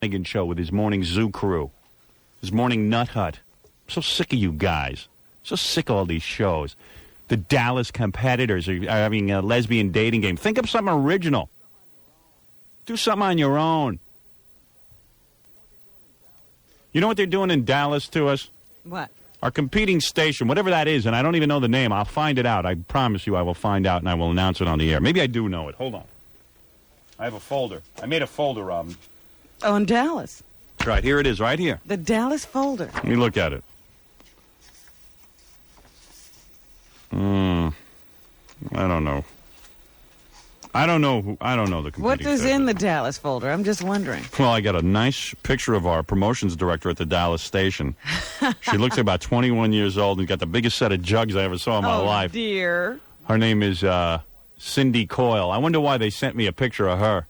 Flanagan Show with his morning zoo crew, his morning nut hut. I'm so sick of you guys. So sick of all these shows. The Dallas competitors are having a lesbian dating game. Think of something original. Do something on your own. You know what they're doing in Dallas to us? What? Our competing station, whatever that is, and I don't even know the name. I'll find it out. I promise you I will find out, and I will announce it on the air. Maybe I do know it. Hold on. I have a folder. I made a folder, Robin. Oh, in Dallas. Right, here it is, right here. The Dallas folder. Let me look at it. I don't know. I don't know the competing What is station. in the Dallas folder? I'm just wondering. Well, I got a nice picture of our promotions director at the Dallas station. She looks about 21 years old and got the biggest set of jugs I ever saw in my life. Oh, dear. Her name is Cindy Coyle. I wonder why they sent me a picture of her.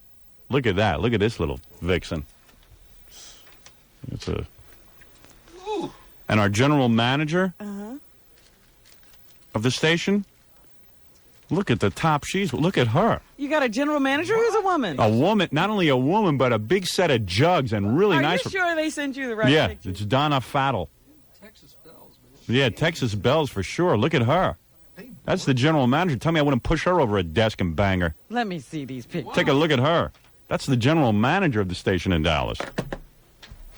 Look at that. Look at this little vixen. It's a... And our general manager of the station, look at the top. Look at her. You got a general manager who's a woman? A woman, not only a woman, but a big set of jugs and really nice. Are you sure they sent you the right Yeah, picture? it's Donna Fattle. Texas Bells, man. Yeah, Texas Bells for sure. Look at her. That's the general manager. Tell me I wouldn't push her over a desk and bang her. Let me see these pictures. Take a look at her. That's the general manager of the station in Dallas.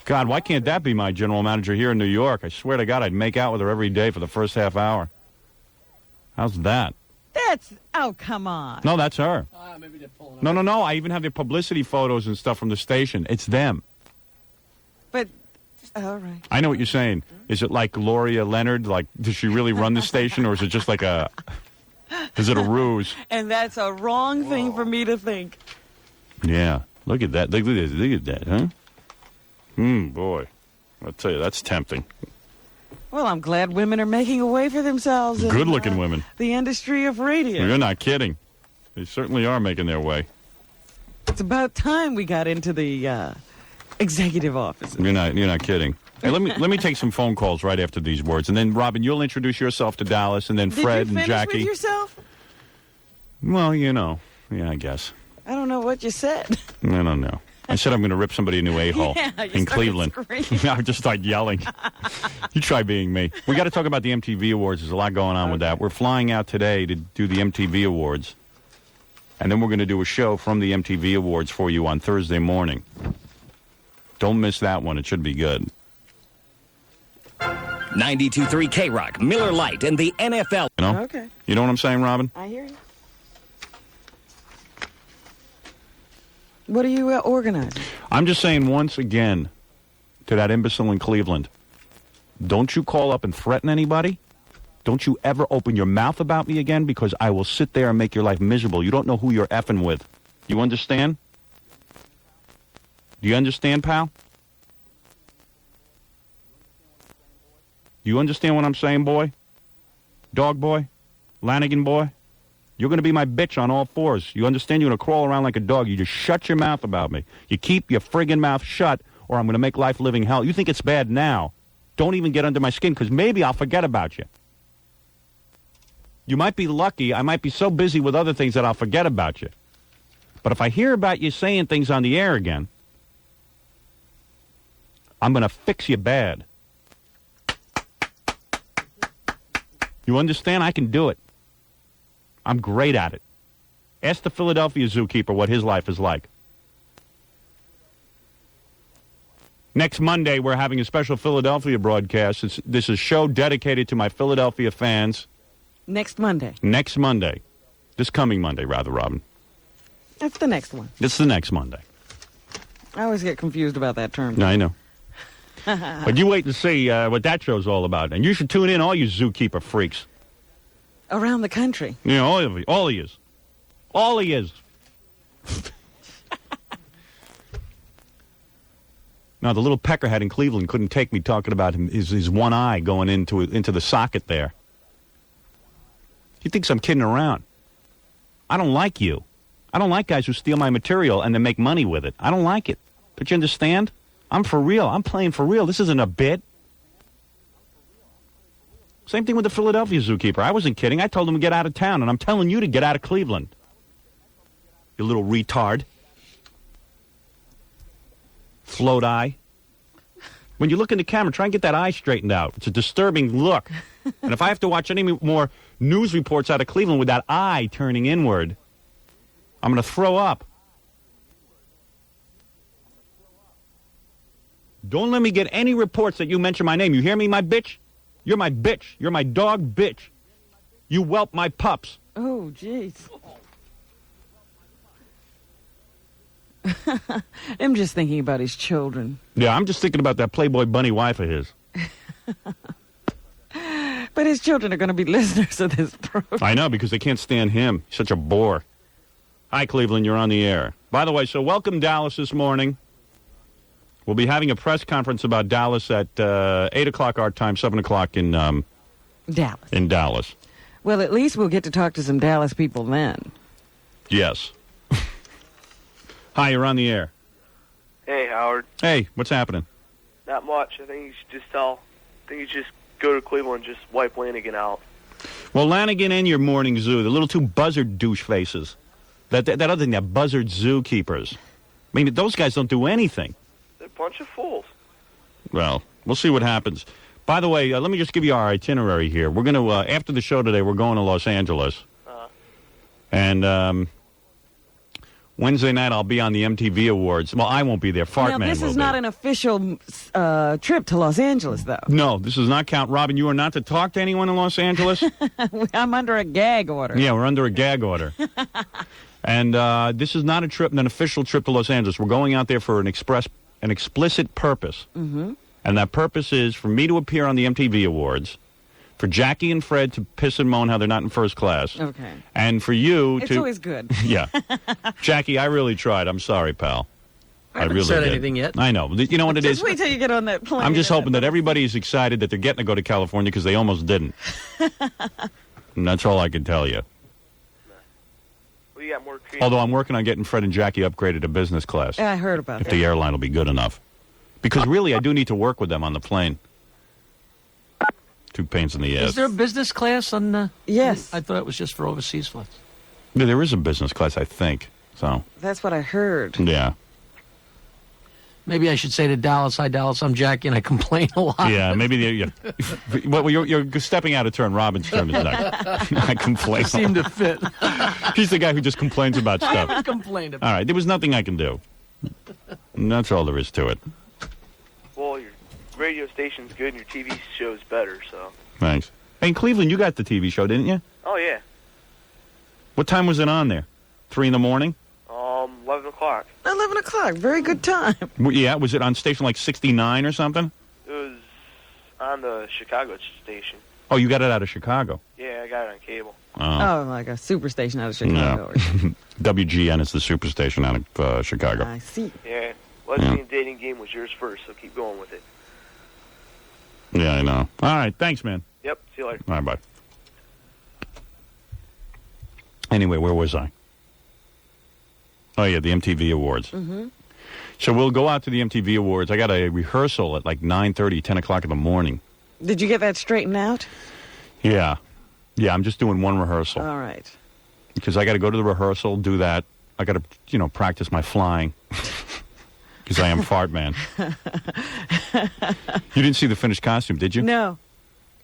God, why can't that be my general manager here in New York? I swear to God, I'd make out with her every day for the first half hour. How's that? Oh, come on. No, that's her. Maybe they're pulling No. I even have the publicity photos and stuff from the station. It's them. But, all right. I know what you're saying. Is it like Gloria Leonard? Like, does she really run the station, or is it just like is it a ruse? And that's a wrong thing for me to think. Yeah. Look at that. Look at that, huh? Boy. I'll tell you, that's tempting. Well, I'm glad women are making a way for themselves. Good-looking in, women. The industry of radio. You're not kidding. They certainly are making their way. It's about time we got into the executive office. You're not kidding. Hey, let me take some phone calls right after these words, and then Robin, you'll introduce yourself to Dallas, and then Fred and Jackie. Did you finish with yourself? Well, yeah, I guess. I don't know what you said. I don't know. I said I'm going to rip somebody a new a-hole in Cleveland. I just start yelling. You try being me. We got to talk about the MTV Awards. There's a lot going on with that. We're flying out today to do the MTV Awards, and then we're going to do a show from the MTV Awards for you on Thursday morning. Don't miss that one. It should be good. 92.3 K-Rock, Miller Lite, and the NFL. You know? Okay. You know what I'm saying, Robin? I hear you. What are you organizing? I'm just saying once again to that imbecile in Cleveland, don't you call up and threaten anybody. Don't you ever open your mouth about me again, because I will sit there and make your life miserable. You don't know who you're effing with. You understand? Do you understand, pal? You understand what I'm saying, boy? Dog boy? Lanigan boy? You're going to be my bitch on all fours. You understand? You're going to crawl around like a dog. You just shut your mouth about me. You keep your friggin' mouth shut, or I'm going to make life living hell. You think it's bad now. Don't even get under my skin, because maybe I'll forget about you. You might be lucky. I might be so busy with other things that I'll forget about you. But if I hear about you saying things on the air again, I'm going to fix you bad. You understand? I can do it. I'm great at it. Ask the Philadelphia zookeeper what his life is like. Next Monday, we're having a special Philadelphia broadcast. This is a show dedicated to my Philadelphia fans. Next Monday. Next Monday. This coming Monday, rather, Robin. That's the next one. It's the next Monday. I always get confused about that term. I know. But you wait and see what that show's all about. And you should tune in, all you zookeeper freaks. Around the country. You know, all of you. All he is. All he is. Now, the little peckerhead in Cleveland couldn't take me talking about his one eye going into the socket there. He thinks I'm kidding around. I don't like you. I don't like guys who steal my material and then make money with it. I don't like it. Don't you understand? I'm for real. I'm playing for real. This isn't a bit. Same thing with the Philadelphia zookeeper. I wasn't kidding. I told him to get out of town, and I'm telling you to get out of Cleveland. You little retard. float eye. When you look in the camera, try and get that eye straightened out. It's a disturbing look. And if I have to watch any more news reports out of Cleveland with that eye turning inward, I'm going to throw up. Don't let me get any reports that you mention my name. You hear me, my bitch? You're my bitch. You're my dog bitch. You whelp my pups. Oh, jeez. I'm just thinking about his children. Yeah, I'm just thinking about that Playboy bunny wife of his. But his children are going to be listeners of this program. I know, because they can't stand him. He's such a bore. Hi, Cleveland. You're on the air. By the way, so welcome Dallas this morning. We'll be having a press conference about Dallas at 8 o'clock our time, 7 o'clock in Dallas. in Dallas. Well, at least we'll get to talk to some Dallas people then. Yes. Hi, you're on the air. Hey, Howard. Hey, what's happening? Not much. I think you should just go to Cleveland and just wipe Lanigan out. Well, Lanigan and your morning zoo, the little two buzzard douche faces. That other thing, that buzzard zookeepers. I mean, those guys don't do anything. They're a bunch of fools. Well, we'll see what happens. By the way, let me just give you our itinerary here. We're going to, after the show today, we're going to Los Angeles. And Wednesday night, I'll be on the MTV Awards. Well, I won't be there. Fartman Now, this will is not be. an official trip to Los Angeles, though. No, this does not count. Robin, you are not to talk to anyone in Los Angeles? I'm under a gag order. Yeah, we're under a gag order. And this is not an official trip to Los Angeles. We're going out there for an explicit purpose. Mm-hmm. And that purpose is for me to appear on the MTV Awards, for Jackie and Fred to piss and moan how they're not in first class. Okay. And for you It's to... always good. Yeah. Jackie, I really tried. I'm sorry, pal. I haven't really said did. anything yet. I know. You know what it is? Just wait till you get on that plane. I'm just hoping that everybody is excited that they're getting to go to California because they almost didn't. And that's all I can tell you. Well, you got more creative. Although I'm working on getting Fred and Jackie upgraded to business class. I heard about If that. the airline will be good enough. Because really, I do need to work with them on the plane. Two pains in the ass. Is there a business class on? Yes. I thought it was just for overseas flights. Yeah, there is a business class, I think. So, That's what I heard. yeah. Maybe I should say to Dallas, "Hi, Dallas. I'm Jackie, and I complain a lot." Yeah, maybe well, you're stepping out of turn. Robin's turn is next. I complain. Seem to fit. He's the guy who just complains about I stuff. haven't complained about. All right, there was nothing I can do. And that's all there is to it. Well, your radio station's good and your TV show's better, so. Thanks. Hey, in Cleveland, you got the TV show, didn't you? Oh, yeah. What time was it on there? 3 in the morning? 11 o'clock. 11 o'clock. Very good time. Yeah, was it on station like 69 or something? It was on the Chicago station. Oh, you got it out of Chicago. Yeah, I got it on cable. Oh, like a superstation out of Chicago. or- WGN is the superstation out of Chicago. I see. Yeah. Lesbian dating game was yours first, so keep going with it. Yeah, I know. All right, thanks, man. Yep, see you later. All right, bye. Anyway, where was I? Oh, yeah, the MTV Awards. Mm-hmm. So we'll go out to the MTV Awards. I got a rehearsal at like 9:30, 10 o'clock in the morning. Did you get that straightened out? Yeah. Yeah, I'm just doing one rehearsal. All right. Because I got to go to the rehearsal, do that. I got to, practice my flying. Because I am fart man. You didn't see the finished costume, did you? No.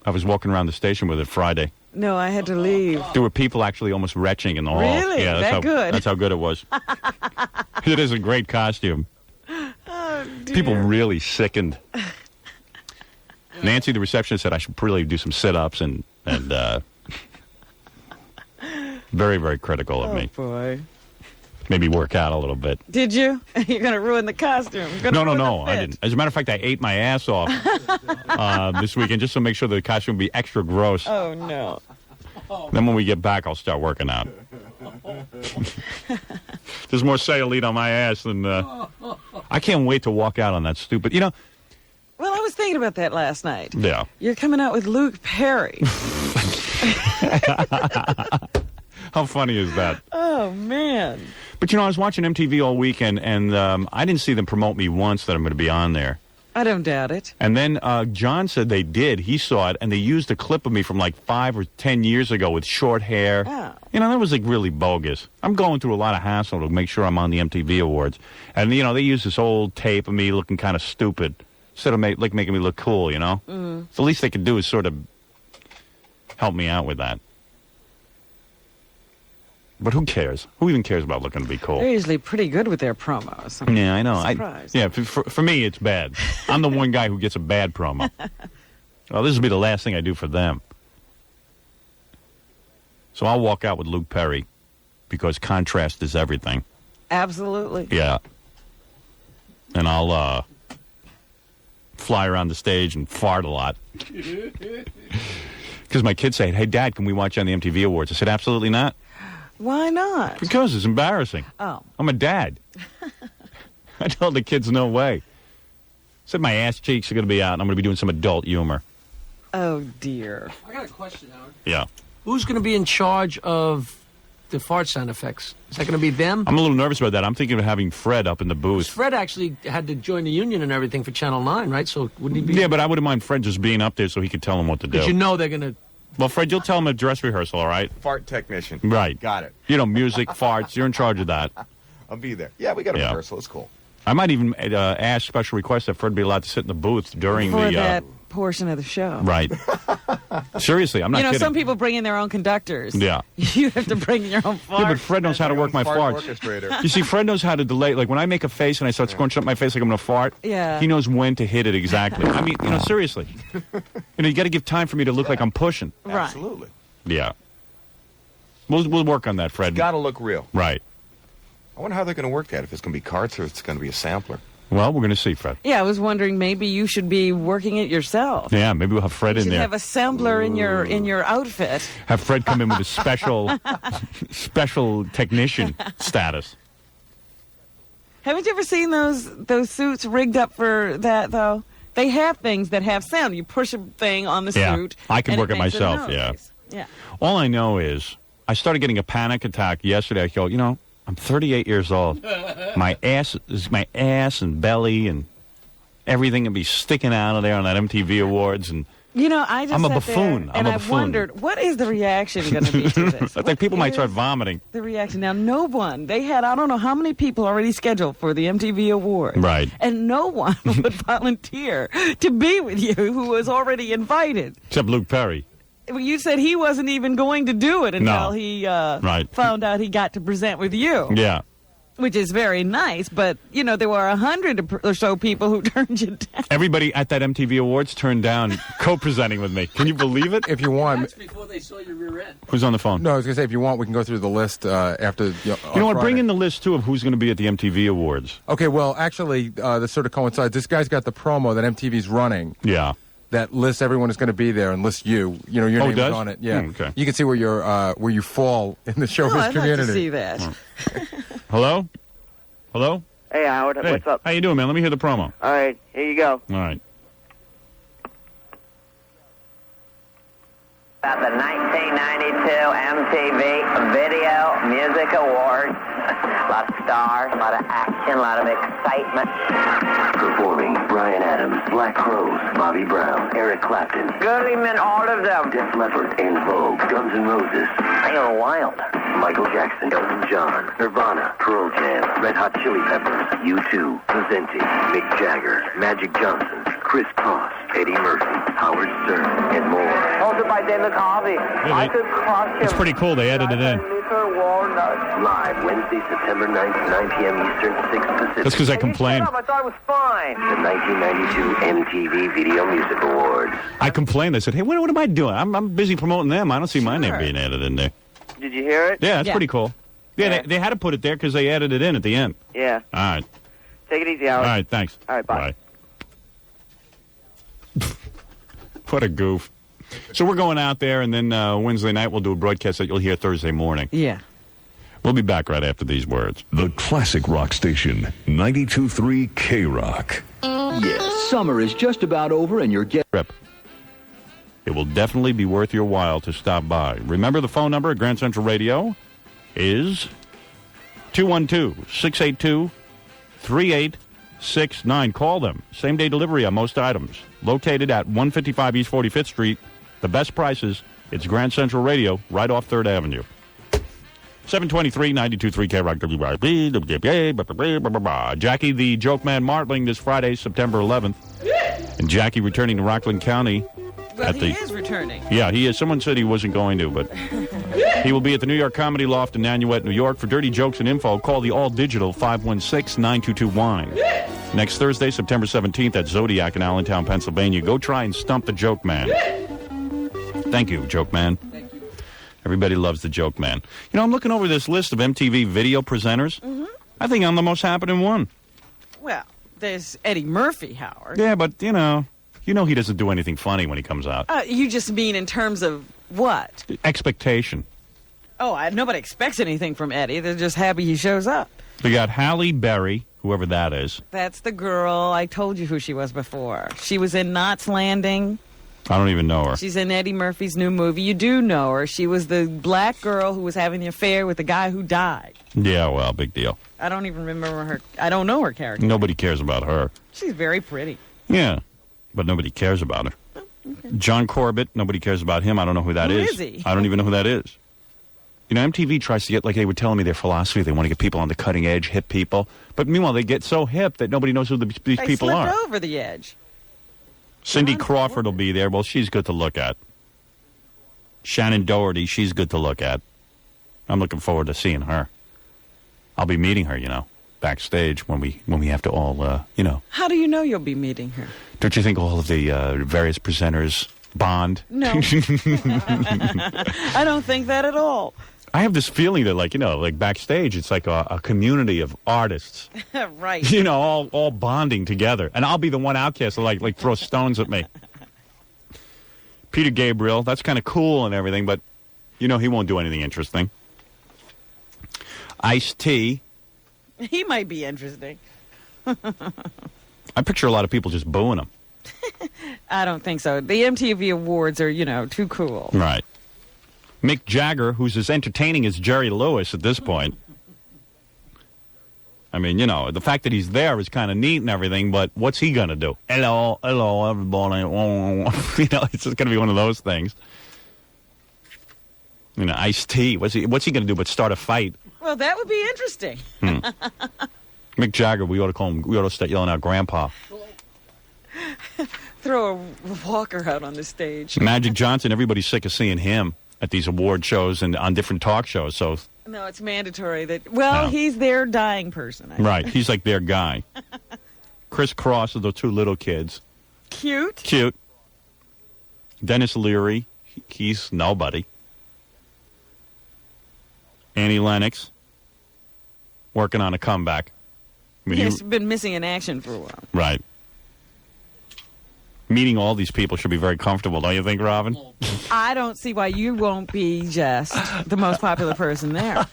I was walking around the station with it Friday. No, I had to leave. There were people actually almost retching in the hall. Really? Yeah, That how good? That's how good it was. It is a great costume. Oh, dear. People really sickened. Nancy, the receptionist, said I should really do some sit-ups and very, very critical of Oh, me. boy. Maybe work out a little bit. Did you? You're going to ruin the costume. You're gonna No, ruin the I fit. didn't. As a matter of fact, I ate my ass off this weekend just to make sure the costume would be extra gross. Oh, no. Then when we get back, I'll start working out. There's more cellulite on my ass than... I can't wait to walk out on that stupid... Well, I was thinking about that last night. Yeah. You're coming out with Luke Perry. How funny is that? Oh, man. But, I was watching MTV all weekend, and I didn't see them promote me once that I'm going to be on there. I don't doubt it. And then John said they did. He saw it, and they used a clip of me from like 5 or 10 years ago with short hair. Oh. You know, that was like really bogus. I'm going through a lot of hassle to make sure I'm on the MTV Awards. And, you know, they used this old tape of me looking kind of stupid instead of making me look cool, you know? So the least they could do is sort of help me out with that. But who cares? Who even cares about looking to be cool? They're usually pretty good with their promos. I'm Yeah, I know. surprised. For me, it's bad. I'm the one guy who gets a bad promo. Well, this will be the last thing I do for them. So I'll walk out with Luke Perry because contrast is everything. Absolutely. Yeah. And I'll fly around the stage and fart a lot. Because my kids say, hey, Dad, can we watch you on the MTV Awards? I said, absolutely not. Why not? Because it's embarrassing. Oh. I'm a dad. I told the kids, no way. Said my ass cheeks are going to be out, and I'm going to be doing some adult humor. Oh, dear. I got a question, Howard. Yeah. Who's going to be in charge of the fart sound effects? Is that going to be them? I'm a little nervous about that. I'm thinking of having Fred up in the booth. Fred actually had to join the union and everything for Channel 9, right? So wouldn't he be... Yeah, but I wouldn't mind Fred just being up there so he could tell him what to do. Because you know they're going to... Well, Fred, you'll tell him at dress rehearsal, all right? Fart technician. Right. Got it. You know, music, farts. You're in charge of that. I'll be there. Yeah, we got a Yeah. rehearsal. It's cool. I might even ask special requests that Fred be allowed to sit in the booth during For the... that portion of the show. Right. Seriously, I'm not You know, kidding. some people bring in their own conductors. Yeah. You have to bring in your own fart. Yeah, but Fred knows how to work my Fart farts. orchestrator. You see, Fred knows how to delay. Like, when I make a face and I start scrunching up my face like I'm going to fart, Yeah. he knows when to hit it exactly. I mean, you know, seriously. You know, you got to give time for me to look like I'm pushing. Right. Absolutely. Yeah. We'll work on that, Fred. Got to look real. Right. I wonder how they're going to work that, if it's going to be carts or if it's going to be a sampler. Well, we're going to see, Fred. Yeah, I was wondering maybe you should be working it yourself. Yeah, maybe we'll have Fred You in should there. have a sampler in your outfit. Have Fred come in with a special technician status. Haven't you ever seen those suits rigged up for that though? They have things that have sound. You push a thing on the Yeah, suit. I can and work it makes a myself, noise. Yeah. All I know is I started getting a panic attack yesterday. I go, you know, I'm 38 years old. My ass and belly and everything can be sticking out of there on that MTV Awards. And You know, I just I'm a sat buffoon. there I'm and a I buffoon. wondered, what is the reaction going to be to this? I think people might start vomiting. The reaction. Now, no one, they had, I don't know how many people already scheduled for the MTV Awards. Right. And no one would volunteer to be with you who was already invited. Except Luke Perry. Well, you said he wasn't even going to do it until No. he Right. found out he got to present with you. Yeah. Which is very nice, but, you know, there were 100 or so people who turned you down. Everybody at that MTV Awards turned down co-presenting with me. Can you believe it? If you want, That's before they saw your rear end. Who's on the phone? no, I was going to say, if you want, we can go through the list after. You know what? Bring in the list, too, of who's going to be at the MTV Awards. Okay, well, actually, this sort of coincides. This guy's got the promo that MTV's running Yeah. that lists everyone who's going to be there and lists you. You know, your Oh, it name does? is on it. Yeah. Okay. You can see where you fall in the showbiz Oh, I'd community. like to see that. Hello? Hello? Hey, Howard, Hey, what's up? how you doing, man? Let me hear the promo. All right, here you go. All right. About the 1992 MTV Video Music Awards. A lot of stars, a lot of action, a lot of excitement. Performing Bryan Adams, Black Crowes, Bobby Brown, Eric Clapton, Goodly men, all of them. Def Leppard, In Vogue, Guns N' Roses, They are wild. Michael Jackson, Elton John, Nirvana, Pearl Jam, Red Hot Chili Peppers, U2, Prezenti, Mick Jagger, Magic Johnson, Chris Cross, Eddie Murphy, Howard Stern, and more. Hosted by David Harvey. I could crush him. It's pretty cool. They edited it in. Little walnut. Live Wednesday, September 9th, 9 p.m. Eastern, 6 Pacific. That's because I Hey, you complained. shut up. I thought it was fine. The 1992 MTV Video Music Awards. I complained. I said, hey, what am I doing? I'm busy promoting them. I don't see my name Sure. being added in there. Did you hear it? Yeah, that's Yeah. pretty cool. Yeah, Yeah. they had to put it there because they added it in at the end. Yeah. All right. Take it easy, All Howard. right, thanks. All right, bye. What a goof. So we're going out there, and then Wednesday night we'll do a broadcast that you'll hear Thursday morning. Yeah. We'll be back right after these words. The classic rock station, 92.3 K-Rock. Yes, summer is just about over and you're getting... Trip. It will definitely be worth your while to stop by. Remember the phone number at Grand Central Radio is 212-682-38 5169. Call them. Same-day delivery on most items. Located at 155 East 45th Street. The best prices. It's Grand Central Radio, right off 3rd Avenue. 723, 92.3 KROC. Jackie the Joke Man Martling this Friday, September 11th. And Jackie returning to Rockland County. Well, he is returning. Yeah, he is. Someone said he wasn't going to, but he will be at the New York Comedy Loft in Nanuet, New York. For dirty jokes and info, call the all-digital 516-922-WINE. Next Thursday, September 17th at Zodiac in Allentown, Pennsylvania. Go try and stump the Joke Man. Thank you, Joke Man. Thank you. Everybody loves the Joke Man. You know, I'm looking over this list of MTV video presenters. Mm-hmm. I think I'm the most happening one. Well, there's Eddie Murphy, Howard. Yeah, but, you know he doesn't do anything funny when he comes out. You just mean in terms of what? Expectation. Oh, nobody expects anything from Eddie. They're just happy he shows up. We got Halle Berry, whoever that is. That's the girl. I told you who she was before. She was in Knots Landing. I don't even know her. She's in Eddie Murphy's new movie. You do know her. She was the black girl who was having the affair with the guy who died. Yeah, well, big deal. I don't even remember her. I don't know her character. Nobody cares about her. She's very pretty. Yeah, but nobody cares about her. Oh, okay. John Corbett, nobody cares about him. I don't know who that is. Who is he? I don't even know who that is. You know, MTV tries to get, like they were telling me their philosophy. They want to get people on the cutting edge, hip people. But meanwhile, they get so hip that nobody knows who these people are. They slipped over the edge. Cindy Crawford will be there. Well, she's good to look at. Shannon Doherty, she's good to look at. I'm looking forward to seeing her. I'll be meeting her, backstage when we have to all, How do you know you'll be meeting her? Don't you think all of the various presenters bond? No. I don't think that at all. I have this feeling that, like backstage, it's like a community of artists. Right. All bonding together. And I'll be the one outcast that, like throw stones at me. Peter Gabriel, that's kind of cool and everything, but, he won't do anything interesting. Ice-T. He might be interesting. I picture a lot of people just booing him. I don't think so. The MTV Awards are, too cool. Right. Mick Jagger, who's as entertaining as Jerry Lewis at this point. I mean, the fact that he's there is kind of neat and everything, but what's he going to do? Hello, everybody. It's just going to be one of those things. Ice-T. What's he going to do but start a fight? Well, that would be interesting. Mick Jagger, we ought to call him. We ought to start yelling out, "Grandpa." Throw a walker out on the stage. Magic Johnson. Everybody's sick of seeing him at these award shows and on different talk shows. So no, it's mandatory that. Well, he's their dying person. Right, he's like their guy. Chris Cross of the two little kids. Cute. Dennis Leary. He's nobody. Annie Lennox. Working on a comeback. I mean, he's been missing in action for a while. Right. Meeting all these people should be very comfortable, don't you think, Robin? I don't see why you won't be just the most popular person there.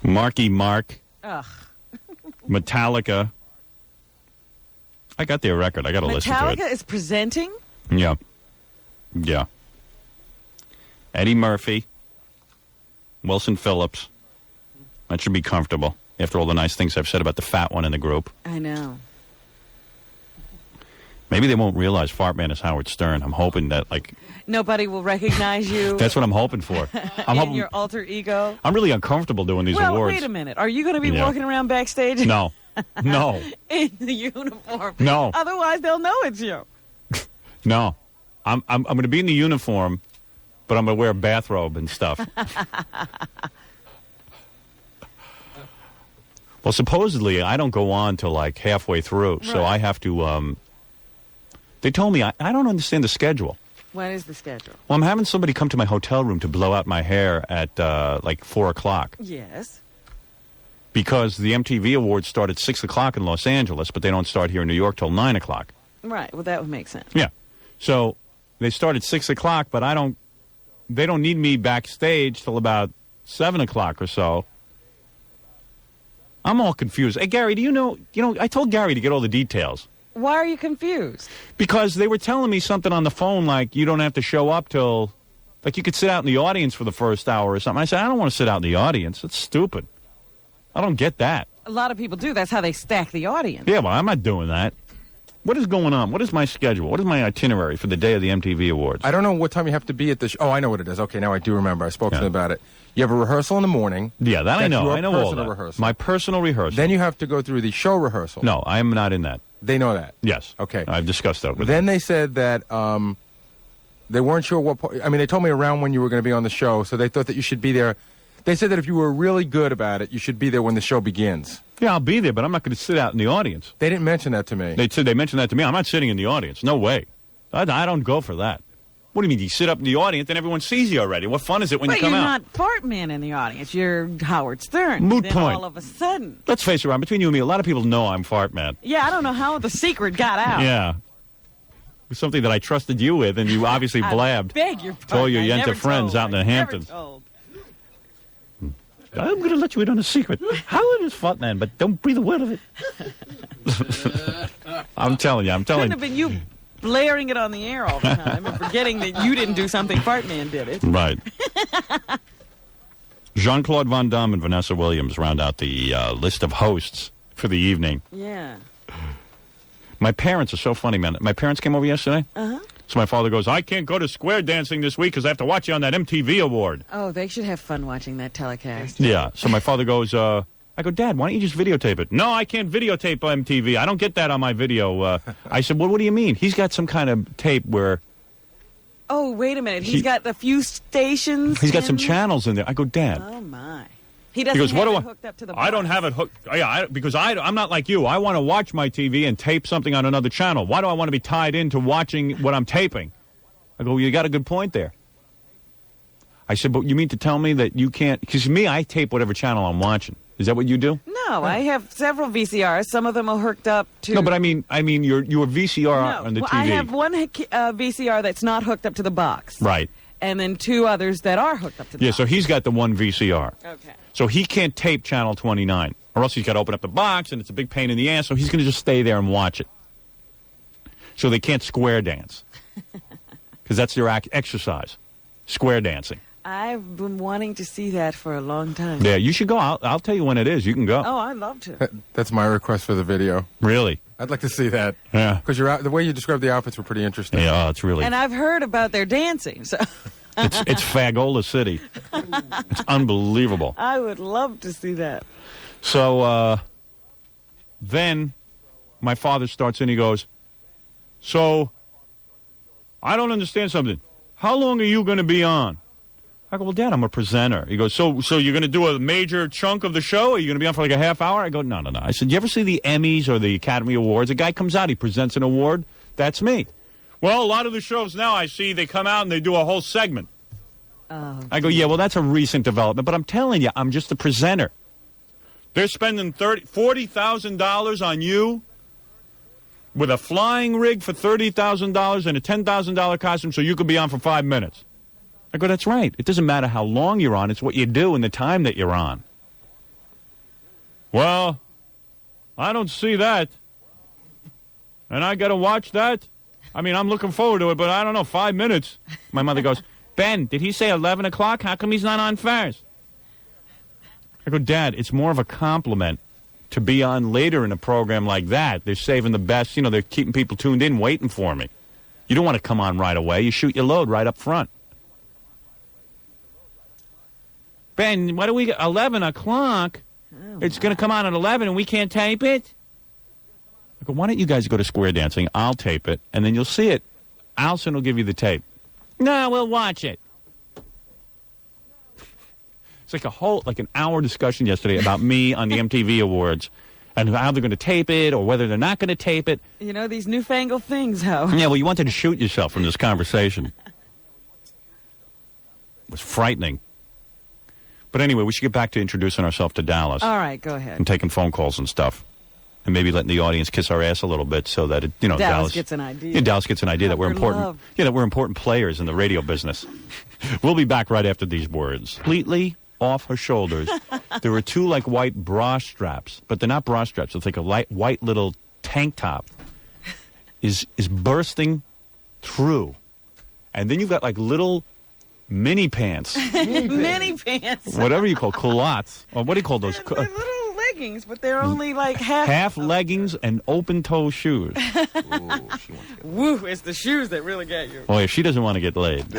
Marky Mark. Ugh. Metallica. I got their record. I got to listen to it. Metallica is presenting? Yeah. Eddie Murphy. Wilson Phillips. That should be comfortable. After all the nice things I've said about the fat one in the group. I know. Maybe they won't realize Fart Man is Howard Stern. I'm hoping that, nobody will recognize you. That's what I'm hoping for. I'm hoping your alter ego. I'm really uncomfortable doing these awards. Wait a minute. Are you going to be walking around backstage? No. In the uniform. No. Otherwise, they'll know it's you. No. I'm going to be in the uniform, but I'm going to wear a bathrobe and stuff. Well, supposedly, I don't go on till halfway through, so I have to, they told me, I don't understand the schedule. When is the schedule? Well, I'm having somebody come to my hotel room to blow out my hair at, 4 o'clock. Yes. Because the MTV Awards start at 6 o'clock in Los Angeles, but they don't start here in New York till 9 o'clock. Right, well, that would make sense. Yeah. So, they start at 6 o'clock, but they don't need me backstage till about 7 o'clock or so. I'm all confused. Hey, Gary, do you know, I told Gary to get all the details. Why are you confused? Because they were telling me something on the phone you don't have to show up till, you could sit out in the audience for the first hour or something. I said, I don't want to sit out in the audience. It's stupid. I don't get that. A lot of people do. That's how they stack the audience. Yeah, well, I'm not doing that. What is going on? What is my schedule? What is my itinerary for the day of the MTV Awards? I don't know what time you have to be at the show. Oh, I know what it is. Okay, now I do remember. I spoke to them about it. You have a rehearsal in the morning. Yeah, that I know. Your I know all personal that. rehearsal. My personal rehearsal. Then you have to go through the show rehearsal. No, I am not in that. They know that. Yes. Okay. I've discussed that with Then them. they said that they weren't sure what part. I mean, they told me around when you were going to be on the show, so they thought that you should be there. They said that if you were really good about it, you should be there when the show begins. Yeah, I'll be there, but I'm not going to sit out in the audience. They didn't mention that to me. They mentioned that to me. I'm not sitting in the audience. No way. I don't go for that. What do you mean? You sit up in the audience and everyone sees you already. What fun is it when you come you're out? not Fart Man in the audience. You're Howard Stern. Moot then point. all of a sudden. Let's face it, Ron, between you and me, a lot of people know I'm Fart Man. Yeah, I don't know how the secret got out. Yeah. It was something that I trusted you with, and you obviously blabbed. I beg your pardon. To all your I Yenta never friends told. out in the I never Hamptons. told. I'm going to let you in on a secret. Howard is Fart Man, but don't breathe a word of it. I'm telling you. Couldn't have been you blaring it on the air all the time and forgetting that you didn't do something. Fart Man did it. Right. Jean-Claude Van Damme and Vanessa Williams round out the list of hosts for the evening. Yeah. My parents are so funny, man. My parents came over yesterday. Uh-huh. So my father goes, I can't go to square dancing this week because I have to watch you on that MTV award. Oh, they should have fun watching that telecast. Yeah. So my father goes, I go, Dad, why don't you just videotape it? No, I can't videotape MTV. I don't get that on my video. I said, well, what do you mean? He's got some kind of tape where Oh, wait a minute. He's got a few stations. he's got some channels in there. I go, Dad. Oh, my. He doesn't He goes, have what do it I? hooked up to the I don't have it hooked. Yeah, because I'm not like you. I want to watch my TV and tape something on another channel. Why do I want to be tied into watching what I'm taping? I go, well, you got a good point there. I said, but you mean to tell me that you can't? Because me, I tape whatever channel I'm watching. Is that what you do? No, I have several VCRs. Some of them are hooked up to. No, but I mean your VCR on the TV. I have one VCR that's not hooked up to the box. Right. And then two others that are hooked up to the Yeah, box. so he's got the one VCR. Okay. So he can't tape Channel 29, or else he's got to open up the box, and it's a big pain in the ass, so he's going to just stay there and watch it. So they can't square dance. Because that's their exercise, square dancing. I've been wanting to see that for a long time. Yeah, you should go. I'll tell you when it is. You can go. Oh, I'd love to. That's my request for the video. Really? I'd like to see that. Yeah. Because the way you described the outfits were pretty interesting. Yeah, it's really. And I've heard about their dancing, so It's Fagola City. It's unbelievable. I would love to see that. So then my father starts in. He goes, so I don't understand something. How long are you going to be on? I go, well, Dad, I'm a presenter. He goes, so you're going to do a major chunk of the show? Are you going to be on for like a half hour? I go, no. I said, you ever see the Emmys or the Academy Awards? A guy comes out, he presents an award. That's me. Well, a lot of the shows now I see, they come out and they do a whole segment. Oh, I go, yeah, well, that's a recent development. But I'm telling you, I'm just a presenter. They're spending $40,000 on you with a flying rig for $30,000 and a $10,000 costume so you could be on for 5 minutes. I go, that's right. It doesn't matter how long you're on. It's what you do and the time that you're on. Well, I don't see that. And I got to watch that? I mean, I'm looking forward to it, but I don't know, 5 minutes. My mother goes, Ben, did he say 11 o'clock? How come he's not on first? I go, Dad, it's more of a compliment to be on later in a program like that. They're saving the best. You know, they're keeping people tuned in, waiting for me. You don't want to come on right away. You shoot your load right up front. Ben, what do we get? 11 o'clock? It's going to come on at 11 and we can't tape it? I go, why don't you guys go to Square Dancing? I'll tape it, and then you'll see it. Allison will give you the tape. No, we'll watch it. It's like an hour discussion yesterday about me on the MTV Awards and how they're going to tape it or whether they're not going to tape it. you know, these newfangled things, Howard. Yeah, well, you wanted to shoot yourself from this conversation. It was frightening. But anyway, we should get back to introducing ourselves to Dallas. All right, go ahead. And taking phone calls and stuff. And maybe letting the audience kiss our ass a little bit so that, Dallas gets an idea. Yeah, Dallas gets an idea that we're important. Love. Yeah, that we're important players in the radio business. We'll be back right after these words. Completely off her shoulders, there were two like white bra straps, but they're not bra straps. It's like a light white little tank top is bursting through, and then you've got like little mini pants, Mini pants. whatever you call culottes, or what do you call those? leggings, but they're only like half. Half leggings and open-toe shoes. Ooh, she wants to get Woo, it's the shoes that really get you. Boy, if she doesn't want to get laid.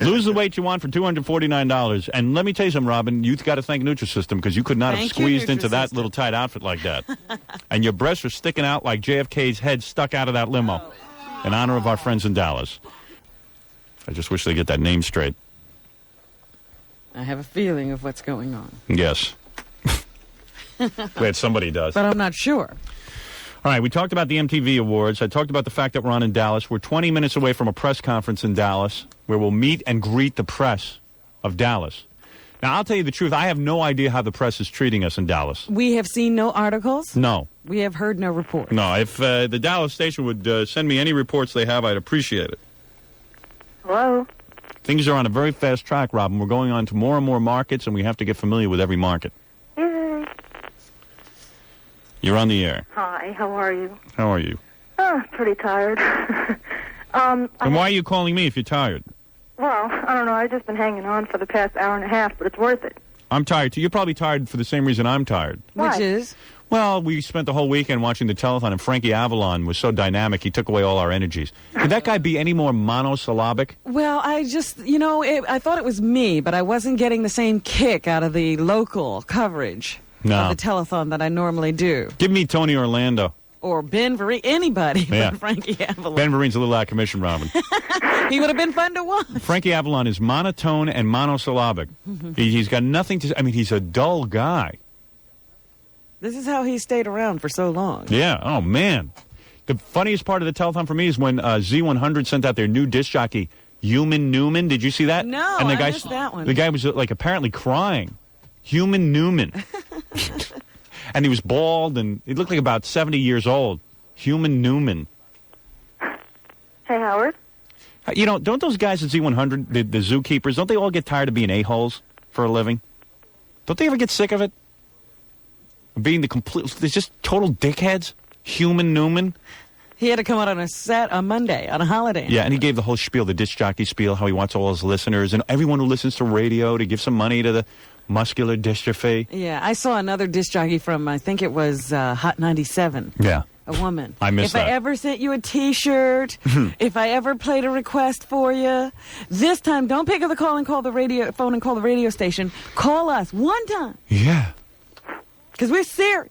Lose the weight you want for $249. And let me tell you something, Robin. You've got to thank Nutrisystem because you could not have Thank you, squeezed into that Nutrisystem. little tight outfit like that. And your breasts are sticking out like JFK's head stuck out of that limo in honor of our friends in Dallas. I just wish they get that name straight. I have a feeling of what's going on, Yes. Glad somebody does. but I'm not sure. All right, we talked about the MTV Awards. I talked about the fact that we're on in Dallas. We're 20 minutes away from a press conference in Dallas where we'll meet and greet the press of Dallas. Now, I'll tell you the truth. I have no idea how the press is treating us in Dallas. We have seen no articles. No. We have heard no reports. No, if the Dallas station would send me any reports they have, I'd appreciate it. Hello? Things are on a very fast track, Robin. We're going on to more and more markets, and we have to get familiar with every market. Yay. You're on the air. Hi, how are you? How are you? Oh, pretty tired. And why are you calling me if you're tired? Well, I don't know. I've just been hanging on for the past hour and a half, but it's worth it. I'm tired, too. You're probably tired for the same reason I'm tired. Which is? Well, we spent the whole weekend watching the telethon, and Frankie Avalon was so dynamic, he took away all our energies. Could that guy be any more monosyllabic? Well, I just, I thought it was me, but I wasn't getting the same kick out of the local coverage No. of the telethon that I normally do. Give me Tony Orlando. Or Ben Vereen, anybody Yeah. but Frankie Avalon. Ben Vereen's a little out of commission, Robin. He would have been fun to watch. Frankie Avalon is monotone and monosyllabic. He's got nothing to... I mean, he's a dull guy. This is how he stayed around for so long. Yeah. Oh, man. The funniest part of the telethon for me is when Z100 sent out their new disc jockey, Human Newman. Did you see that? No, and the I guy, missed that one. The guy was apparently crying. Human Newman. And he was bald, and he looked like about 70 years old. Human Newman. Hey, Howard? Don't those guys at Z100, the zookeepers, don't they all get tired of being a-holes for a living? Don't they ever get sick of it? Being they're just total dickheads? Human Newman? He had to come out on a set on Monday, on a holiday. Yeah, and he gave the whole spiel, the disc jockey spiel, how he wants all his listeners and everyone who listens to radio to give some money to the muscular dystrophy. Yeah, I saw another disc jockey from, I think it was Hot 97. Yeah. A woman. I missed that. If I ever sent you a T-shirt, if I ever played a request for you, this time don't pick up the phone and call the radio station. Call us one time. Yeah. Because we're serious.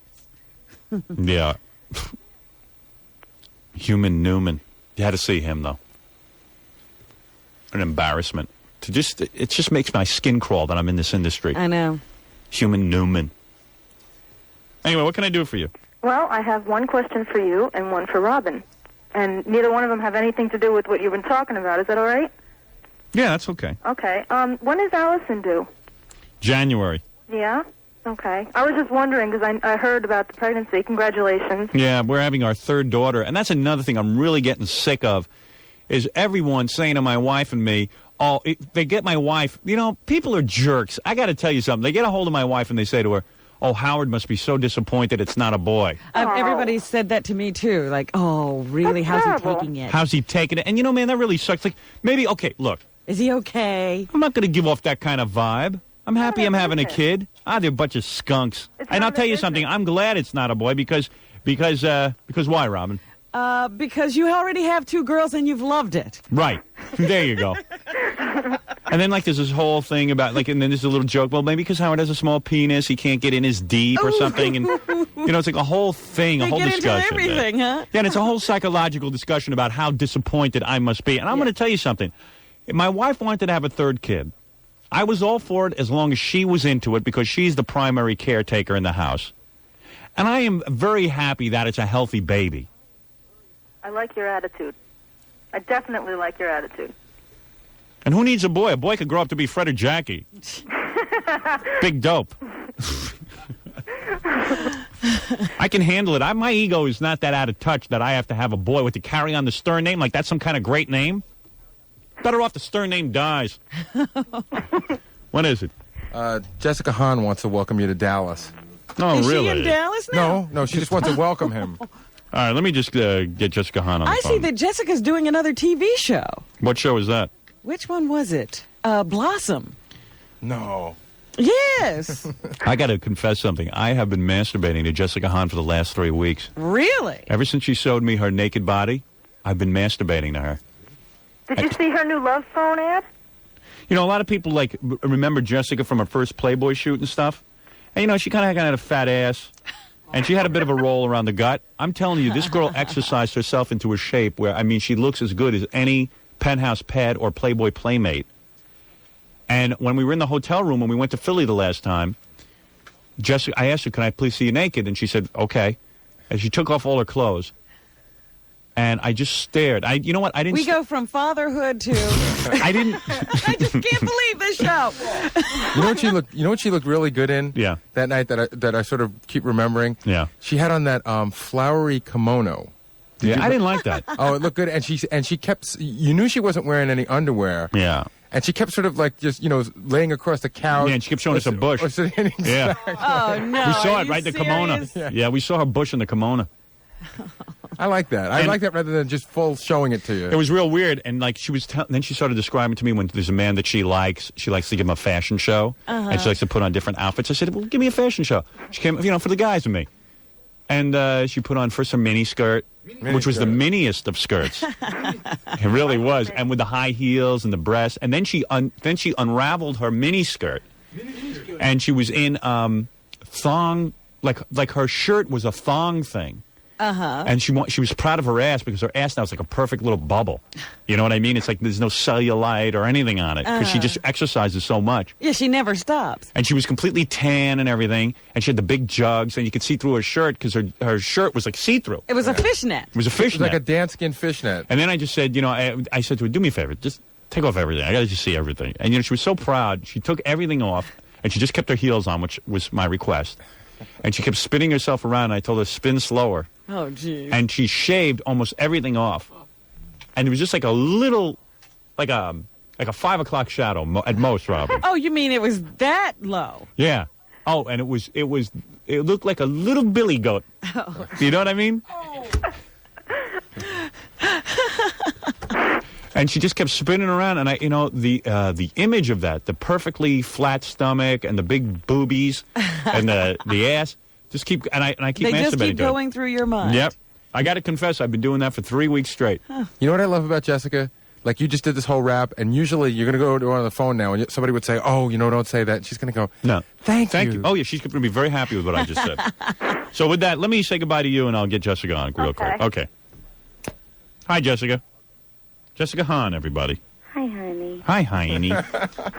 Yeah. Human Newman. You had to see him, though. An embarrassment. It just makes my skin crawl that I'm in this industry. I know. Human Newman. Anyway, what can I do for you? Well, I have one question for you and one for Robin. And neither one of them have anything to do with what you've been talking about. Is that all right? Yeah, that's okay. Okay. When is Allison due? January. Yeah? Okay. I was just wondering because I heard about the pregnancy. Congratulations. Yeah, we're having our third daughter. And that's another thing I'm really getting sick of, is everyone saying to my wife and me, they get my wife, people are jerks. I got to tell you something. They get a hold of my wife and they say to her, oh, Howard must be so disappointed it's not a boy. Everybody said that to me, too. Like, oh, really? That's How's he terrible. taking it? How's he taking it? And, man, that really sucks. Like, maybe, okay, look. Is he okay? I'm not going to give off that kind of vibe. I'm happy I'm having a kid. They're a bunch of skunks. And I'll tell you something. I'm glad it's not a boy because why, Robin? Because you already have two girls and you've loved it. Right. There you go. And then, there's this whole thing about, and then there's a little joke, well, maybe because Howard has a small penis, he can't get in as deep or something. And, it's like a whole thing, a whole get discussion. Into everything, huh? Yeah, and it's a whole psychological discussion about how disappointed I must be. And I'm going to tell you something. My wife wanted to have a third kid. I was all for it as long as she was into it because she's the primary caretaker in the house. And I am very happy that it's a healthy baby. I like your attitude. I definitely like your attitude. And who needs a boy? A boy could grow up to be Fred or Jackie. Big dope. I can handle it. My ego is not that out of touch that I have to have a boy with the carry on the Stern name. Like that's some kind of great name. Better off the Stern name dies. What is it? Jessica Hahn wants to welcome you to Dallas. Oh, Is really? she in Dallas now? No, she just wants to welcome him. All right, let me just get Jessica Hahn on the I phone. see that Jessica's doing another TV show. What show is that? Which one was it? Blossom. No. Yes. I got to confess something. I have been masturbating to Jessica Hahn for the last 3 weeks. Really? Ever since she showed me her naked body, I've been masturbating to her. Did you see her new Love Phone ad? You know, a lot of people like remember Jessica from her first Playboy shoot and stuff. And, you know, she kind of had a fat ass. And she had a bit of a roll around the gut. I'm telling you, this girl exercised herself into a shape where, I mean, she looks as good as any Penthouse Pad or Playboy Playmate. And when we were in the hotel room when we went to Philly the last time, Jessica, I asked her, can I please see you naked? And she said, okay. And she took off all her clothes. And I just stared. You know what? I didn't. We go from fatherhood to. I didn't. I just can't believe this show. You know what she looked really good in? Yeah. That night that I sort of keep remembering. Yeah. She had on that flowery kimono. I didn't like that. Oh, it looked good, and she kept. You knew she wasn't wearing any underwear. Yeah. And she kept sort of like just, laying across the couch. Yeah, and she kept showing us a bush. Yeah. Oh, no. We saw Are it, you right? The serious? kimono. Yeah, we saw her bush in the kimono. I like that. I like that rather than just full showing it to you. It was real weird, and like she was, then she started describing to me when there's a man that she likes to give him a fashion show, and she likes to put on different outfits. I said, "Well, give me a fashion show." She came, for the guys and me, and she put on first a mini skirt, which was the miniest of skirts. It really was, and with the high heels and the breasts, and then she unraveled her mini skirt, and she was in thong, like her shirt was a thong thing. And she was proud of her ass because her ass now is like a perfect little bubble. You know what I mean? It's like there's no cellulite or anything on it because she just exercises so much. Yeah, she never stops. And she was completely tan and everything, and she had the big jugs, and you could see through her shirt because her shirt was like see-through. It was a fishnet. It was a fishnet. It was like a danskin fishnet. And then I just said, I said to her, do me a favor, just take off everything. I got to just see everything. And, she was so proud. She took everything off, and she just kept her heels on, which was my request. And she kept spinning herself around, and I told her, spin slower. Oh, geez. And she shaved almost everything off. And it was just like a little, like a 5 o'clock shadow at most, Robin. Oh, you mean it was that low? Yeah. Oh, and it looked like a little billy goat. Oh. You know what I mean? And she just kept spinning around, and the image of that, the perfectly flat stomach and the big boobies and the ass, just keep I keep masturbating. They just keep to it. going through your mind. Yep. I got to confess, I've been doing that for 3 weeks straight. Huh. You know what I love about Jessica? Like, you just did this whole rap, and usually you're going to go to her on the phone now, and somebody would say, oh, don't say that. And she's going to go, no. Thank you. Oh, yeah, she's going to be very happy with what I just said. So with that, let me say goodbye to you, and I'll get Jessica on real quick. Okay. Hi, Jessica. Jessica Hahn, everybody. Hi, honey. Hi, honey. Hi,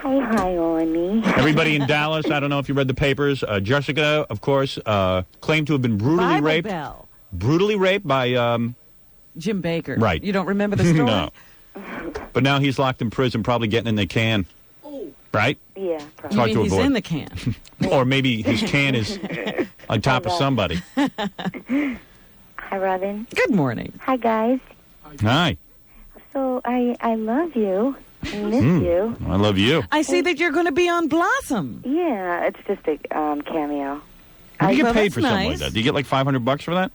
honey. Everybody in Dallas, I don't know if you read the papers. Jessica, of course, claimed to have been brutally Bible raped. Bell. Brutally raped by Jim Baker. Right. You don't remember the story? No. But now he's locked in prison, probably getting in the can. Right? Yeah, It's probably. hard You to mean he's avoid. in the can. Or maybe his can is on top of somebody. Hi, Robin. Good morning. Hi, guys. Hi. So, I love you. I miss you. I love you. I see that you're going to be on Blossom. Yeah, it's just a cameo. How do you well, get paid that's for something like nice. that? Do you get like $500 for that?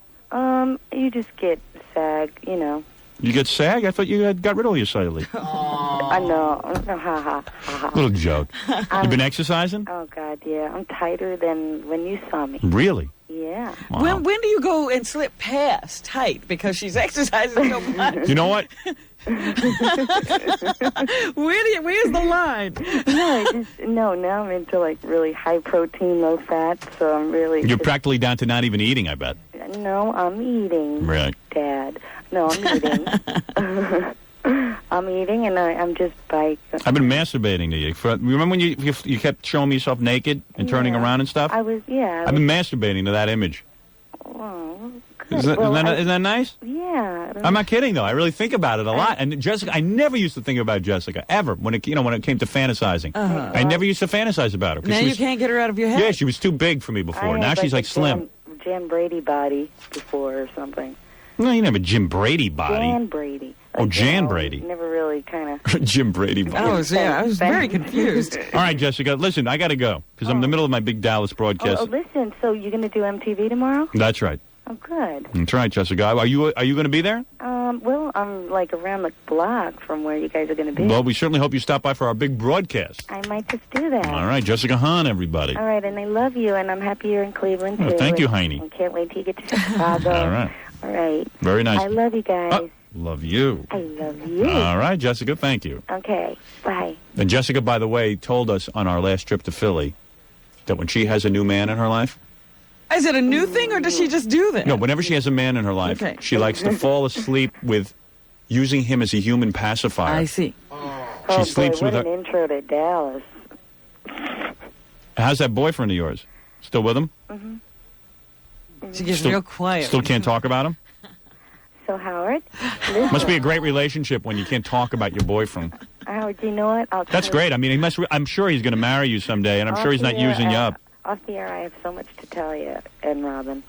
You just get SAG, You get SAG? I thought you had got rid of your cellulite. I know. Ha, ha, ha. Little joke. You been exercising? Oh, God, yeah. I'm tighter than when you saw me. Really? Yeah. Wow. When do you go and slip past tight because she's exercising so much? You know what? Where's the line? No, now I'm into like really high protein, low fat, so I'm really... You're practically down to not even eating, I bet. No, I'm eating. Right. Dad. No, I'm eating. I'm eating, and I'm just like... I've been masturbating to you. Remember when you kept showing me yourself naked and turning around and stuff? I was, yeah. I've been masturbating to that image. Oh, good. Isn't that nice? Yeah. I'm not kidding, though. I really think about it a lot. And Jessica, I never used to think about Jessica, ever, when it came to fantasizing. I never used to fantasize about her. Now you can't get her out of your head. Yeah, she was too big for me before. Now she's like slim. Jan Brady body before or something. No, you never Jim Brady body. Jan Brady. Oh, Jan Brady. Never really kind of... Jim Brady body. I was very confused. All right, Jessica, listen, I got to go because I'm in the middle of my big Dallas broadcast. Oh, listen, so you're going to do MTV tomorrow? That's right. Oh, good. That's right, Jessica. Are you going to be there? Well, I'm like around the block from where you guys are going to be. Well, we certainly hope you stop by for our big broadcast. I might just do that. All right, Jessica Hahn, everybody. All right, and I love you, and I'm happy you're in Cleveland, too. Thank you, Heine. I can't wait till you get to Chicago. All right. All right. Very nice. I love you guys. Love you. I love you. All right, Jessica, thank you. Okay, bye. And Jessica, by the way, told us on our last trip to Philly that when she has a new man in her life... Is it a new thing, or does she just do that? No, whenever she has a man in her life, she likes to fall asleep with using him as a human pacifier. I see. She sleeps boy, with what her... an intro to Dallas. How's that boyfriend of yours? Still with him? Mm-hmm. She gets Still- real quiet. Still can't talk about him? So, Howard, listen. Must be a great relationship when you can't talk about your boyfriend. Howard, you know what? That's great. I mean, he must. I'm sure he's going to marry you someday, and I'm sure he's not using you up. Off the air, I have so much to tell you, and Robin.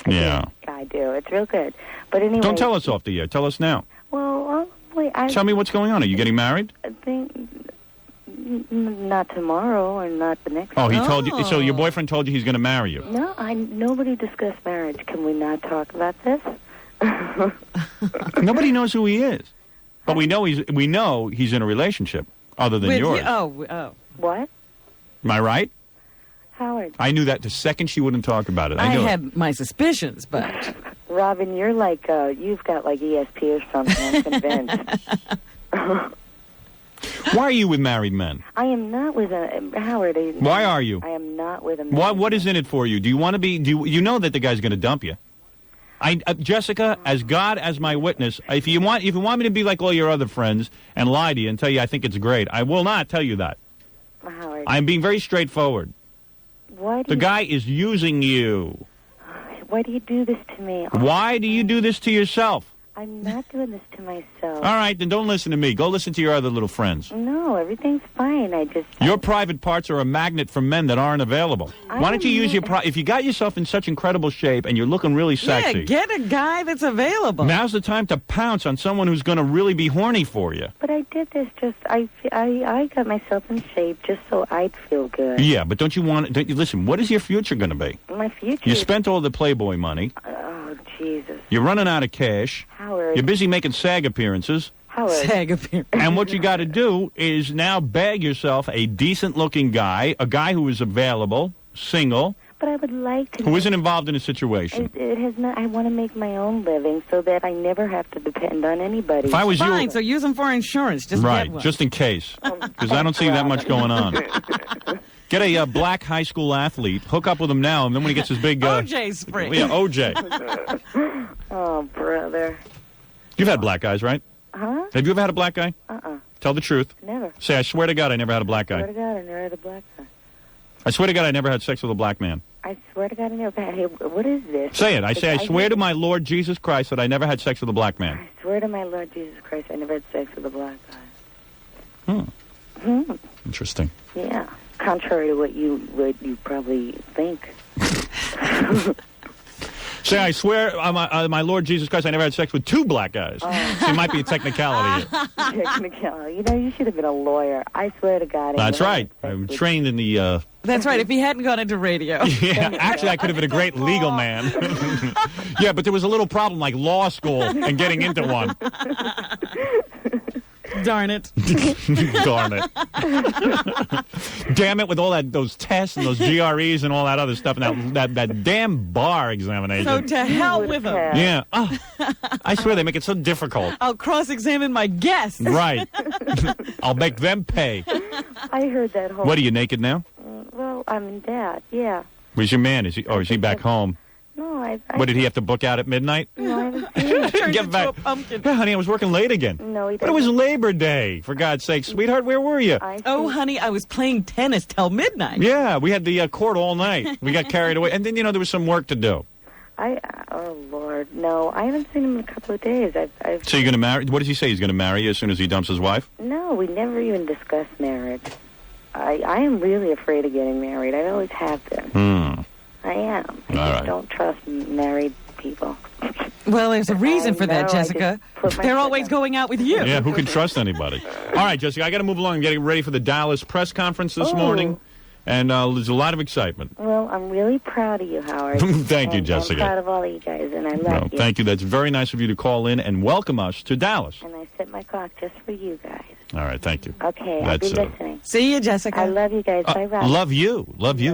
Yeah. I do. It's real good. But anyway. Don't tell us off the air. Tell us now. Well, wait. Tell me what's going on. Are you getting married? I think not tomorrow or not the next. Oh, he told you. So your boyfriend told you he's going to marry you. No, nobody discussed marriage. Can we not talk about this? Nobody knows who he is, but we know he's in a relationship other than With yours. you? Oh. What? Am I right? Howard. I knew that the second she wouldn't talk about it. I knew it. had my suspicions, but... Robin, you're like, you've got like ESP or something, I'm convinced. Why are you with married men? I am not with Howard. Why are you? I am not with a man. What is in it for you? Do you want to be? You know that the guy's going to dump you? Jessica, as God as my witness, if you want me to be like all your other friends and lie to you and tell you I think it's great, I will not tell you that. Howard. I'm being very straightforward. The guy is using you. Why do you do this to me? Why do you do this to yourself? I'm not doing this to myself. All right, then don't listen to me. Go listen to your other little friends. No, everything's fine. Your private parts are a magnet for men that aren't available. Why don't you use your if you got yourself in such incredible shape and you're looking really sexy. Yeah, get a guy that's available. Now's the time to pounce on someone who's going to really be horny for you. But I did this I got myself in shape just so I'd feel good. Yeah, but don't you listen, what is your future going to be? My future. You spent all the Playboy money. Oh, Jesus. You're running out of cash. Howard. You're busy making SAG appearances. Howard. SAG appearance. And what you got to do is now bag yourself a decent-looking guy, a guy who is available, single, But I would like to. who isn't involved in a situation. It has not. I want to make my own living so that I never have to depend on anybody. If I was Fine, you, so use them for insurance. Just right, get one. just in case, because I don't see that much going on. Get a black high school athlete, hook up with him now, and then when he gets his big... OJ spring. Yeah, OJ. Oh, brother. You've had black guys, right? Huh? Have you ever had a black guy? Uh-uh. Tell the truth. Never. Say, I swear to God, I never had a black I guy. swear to God, I never had a black guy. I swear to God, I never had sex with a black man. I swear to God, I never had. Hey, what is this? Say it. I swear to my Lord Jesus Christ that I never had sex with a black man. I swear to my Lord Jesus Christ, I never had sex with a black guy. Interesting. Yeah. Contrary to what you probably think. Say, I swear on my Lord Jesus Christ, I never had sex with two black guys. So it might be a technicality here. Technicality. You know, you should have been a lawyer. I swear to God. That's right. I'm trained in the... That's right. If he hadn't gone into radio. Yeah, actually, I could have been a great legal man. Yeah, but there was a little problem like law school and getting into one. Darn it. Darn it. Damn it, with all those tests and those GREs and all that other stuff and that damn bar examination. So to hell with him. Yeah. Oh, I swear they make it so difficult. I'll cross-examine my guests. Right. I'll make them pay. I heard that whole... What, are you naked now? Well, I'm in that, yeah. Where's your man? Is he back home? No, I... What, did he have to book out at midnight? No, I haven't seen him. Turned Get into back. a pumpkin. Yeah, honey, I was working late again. No, he But it was doesn't. Labor Day, for God's sake. Sweetheart, where were you? Oh, honey, I was playing tennis till midnight. Yeah, we had the court all night. We got carried away. And then, there was some work to do. Oh, Lord, no. I haven't seen him in a couple of days. I've So you're going to marry? What does he say? He's going to marry you as soon as he dumps his wife? No, we never even discussed marriage. I am really afraid of getting married. I always have been. I am. I just don't trust married people. Well, there's a reason for that, know, Jessica. They're always going out with you. Yeah, who can trust anybody? All right, Jessica, I got to move along and get ready for the Dallas press conference this morning. And there's a lot of excitement. Well, I'm really proud of you, Howard. Thank you, And Jessica. I'm proud of all of you guys, and I love you. Thank you. That's very nice of you to call in and welcome us to Dallas. And I set my clock just for you guys. All right, thank you. Okay, I'll be listening. See you, Jessica. I love you guys. Bye, Rob. Love you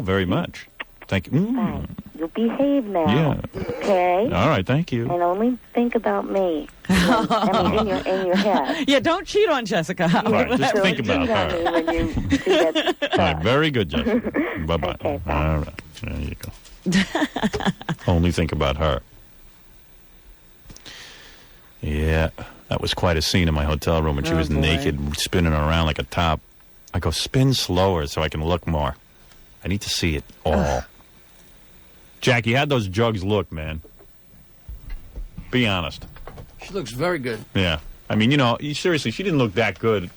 very much. Thank you. Bye. You'll behave now. Yeah. Okay? All right, thank you. And only think about me. I mean, in your head. Yeah, don't cheat on Jessica. All right, just So think about cheat on her. me when you do that All right, very good, Jessica. Bye-bye. Okay, bye. All right, there you go. Only think about her. Yeah, that was quite a scene in my hotel room when she was boy. naked, spinning around like a top. I go, spin slower so I can look more. I need to see it all. Jackie, how'd those jugs look, man? Be honest. She looks very good. Yeah. I mean, seriously, she didn't look that good.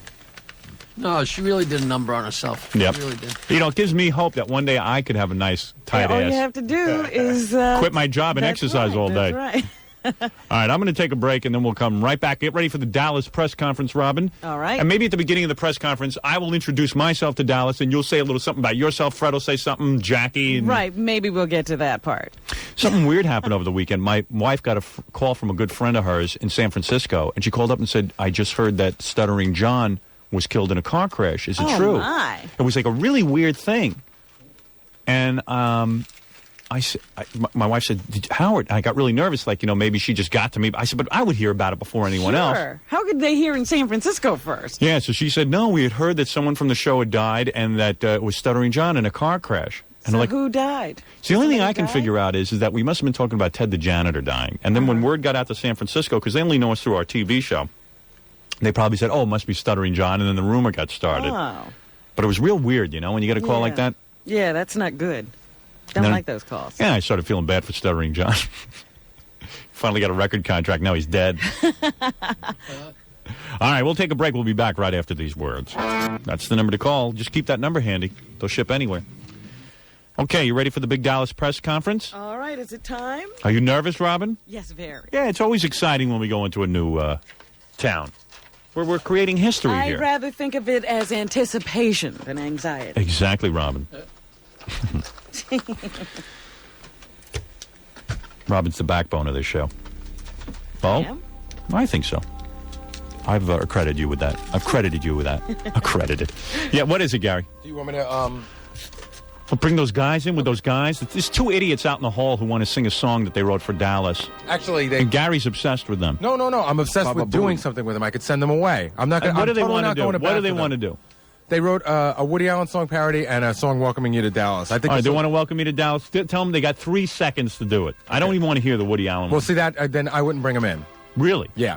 No, she really did a number on herself. Yep. She really did. It gives me hope that one day I could have a nice, tight All ass. you have to do is Quit my job and that's exercise right, all day. That's right. All right, I'm going to take a break, and then we'll come right back. Get ready for the Dallas press conference, Robin. All right. And maybe at the beginning of the press conference, I will introduce myself to Dallas, and you'll say a little something about yourself. Fred will say something, Jackie. And Right, maybe we'll get to that part. Something weird happened over the weekend. My wife got a call from a good friend of hers in San Francisco, and she called up and said, I just heard that Stuttering John was killed in a car crash. Is it true? My. It was like a really weird thing. And my wife said, Howard, I got really nervous, maybe she just got to me. I said, but I would hear about it before anyone else. Sure. How could they hear in San Francisco first? Yeah, so she said, no, we had heard that someone from the show had died and that it was Stuttering John in a car crash. And So who died? so the only thing I can died? figure out is that we must have been talking about Ted the janitor dying. And then when word got out to San Francisco, because they only know us through our TV show, they probably said, oh, it must be Stuttering John, and then the rumor got started. Oh. But it was real weird, when you get a call like that. Yeah, that's not good. Don't then- like those calls. Yeah, I started feeling bad for Stuttering John. Finally got a record contract. Now he's dead. All right, we'll take a break. We'll be back right after these words. That's the number to call. Just keep that number handy. They'll ship anywhere. Okay, you ready for the big Dallas press conference? All right, is it time? Are you nervous, Robin? Yes, very. Yeah, it's always exciting when we go into a new town. We're creating history I'd here. rather think of it as anticipation than anxiety. Exactly, Robin. Robin's the backbone of this show. Oh, Yeah? I think so. I've credited you with that. Accredited. Yeah, what is it, Gary? Do you want me to, Well, bring those guys in with those guys. There's two idiots out in the hall who want to sing a song that they wrote for Dallas. Actually, And Gary's obsessed with them. No. I'm obsessed with doing something with them. I could send them away. I'm not going And to. what do they want to do? What do they want to do? They wrote a Woody Allen song parody and a song welcoming you to Dallas. I think. All right, they want to welcome me to Dallas. Tell them they got 3 seconds to do it. I don't even want to hear the Woody Allen Well, one. see that then I wouldn't bring them in. Really? Yeah,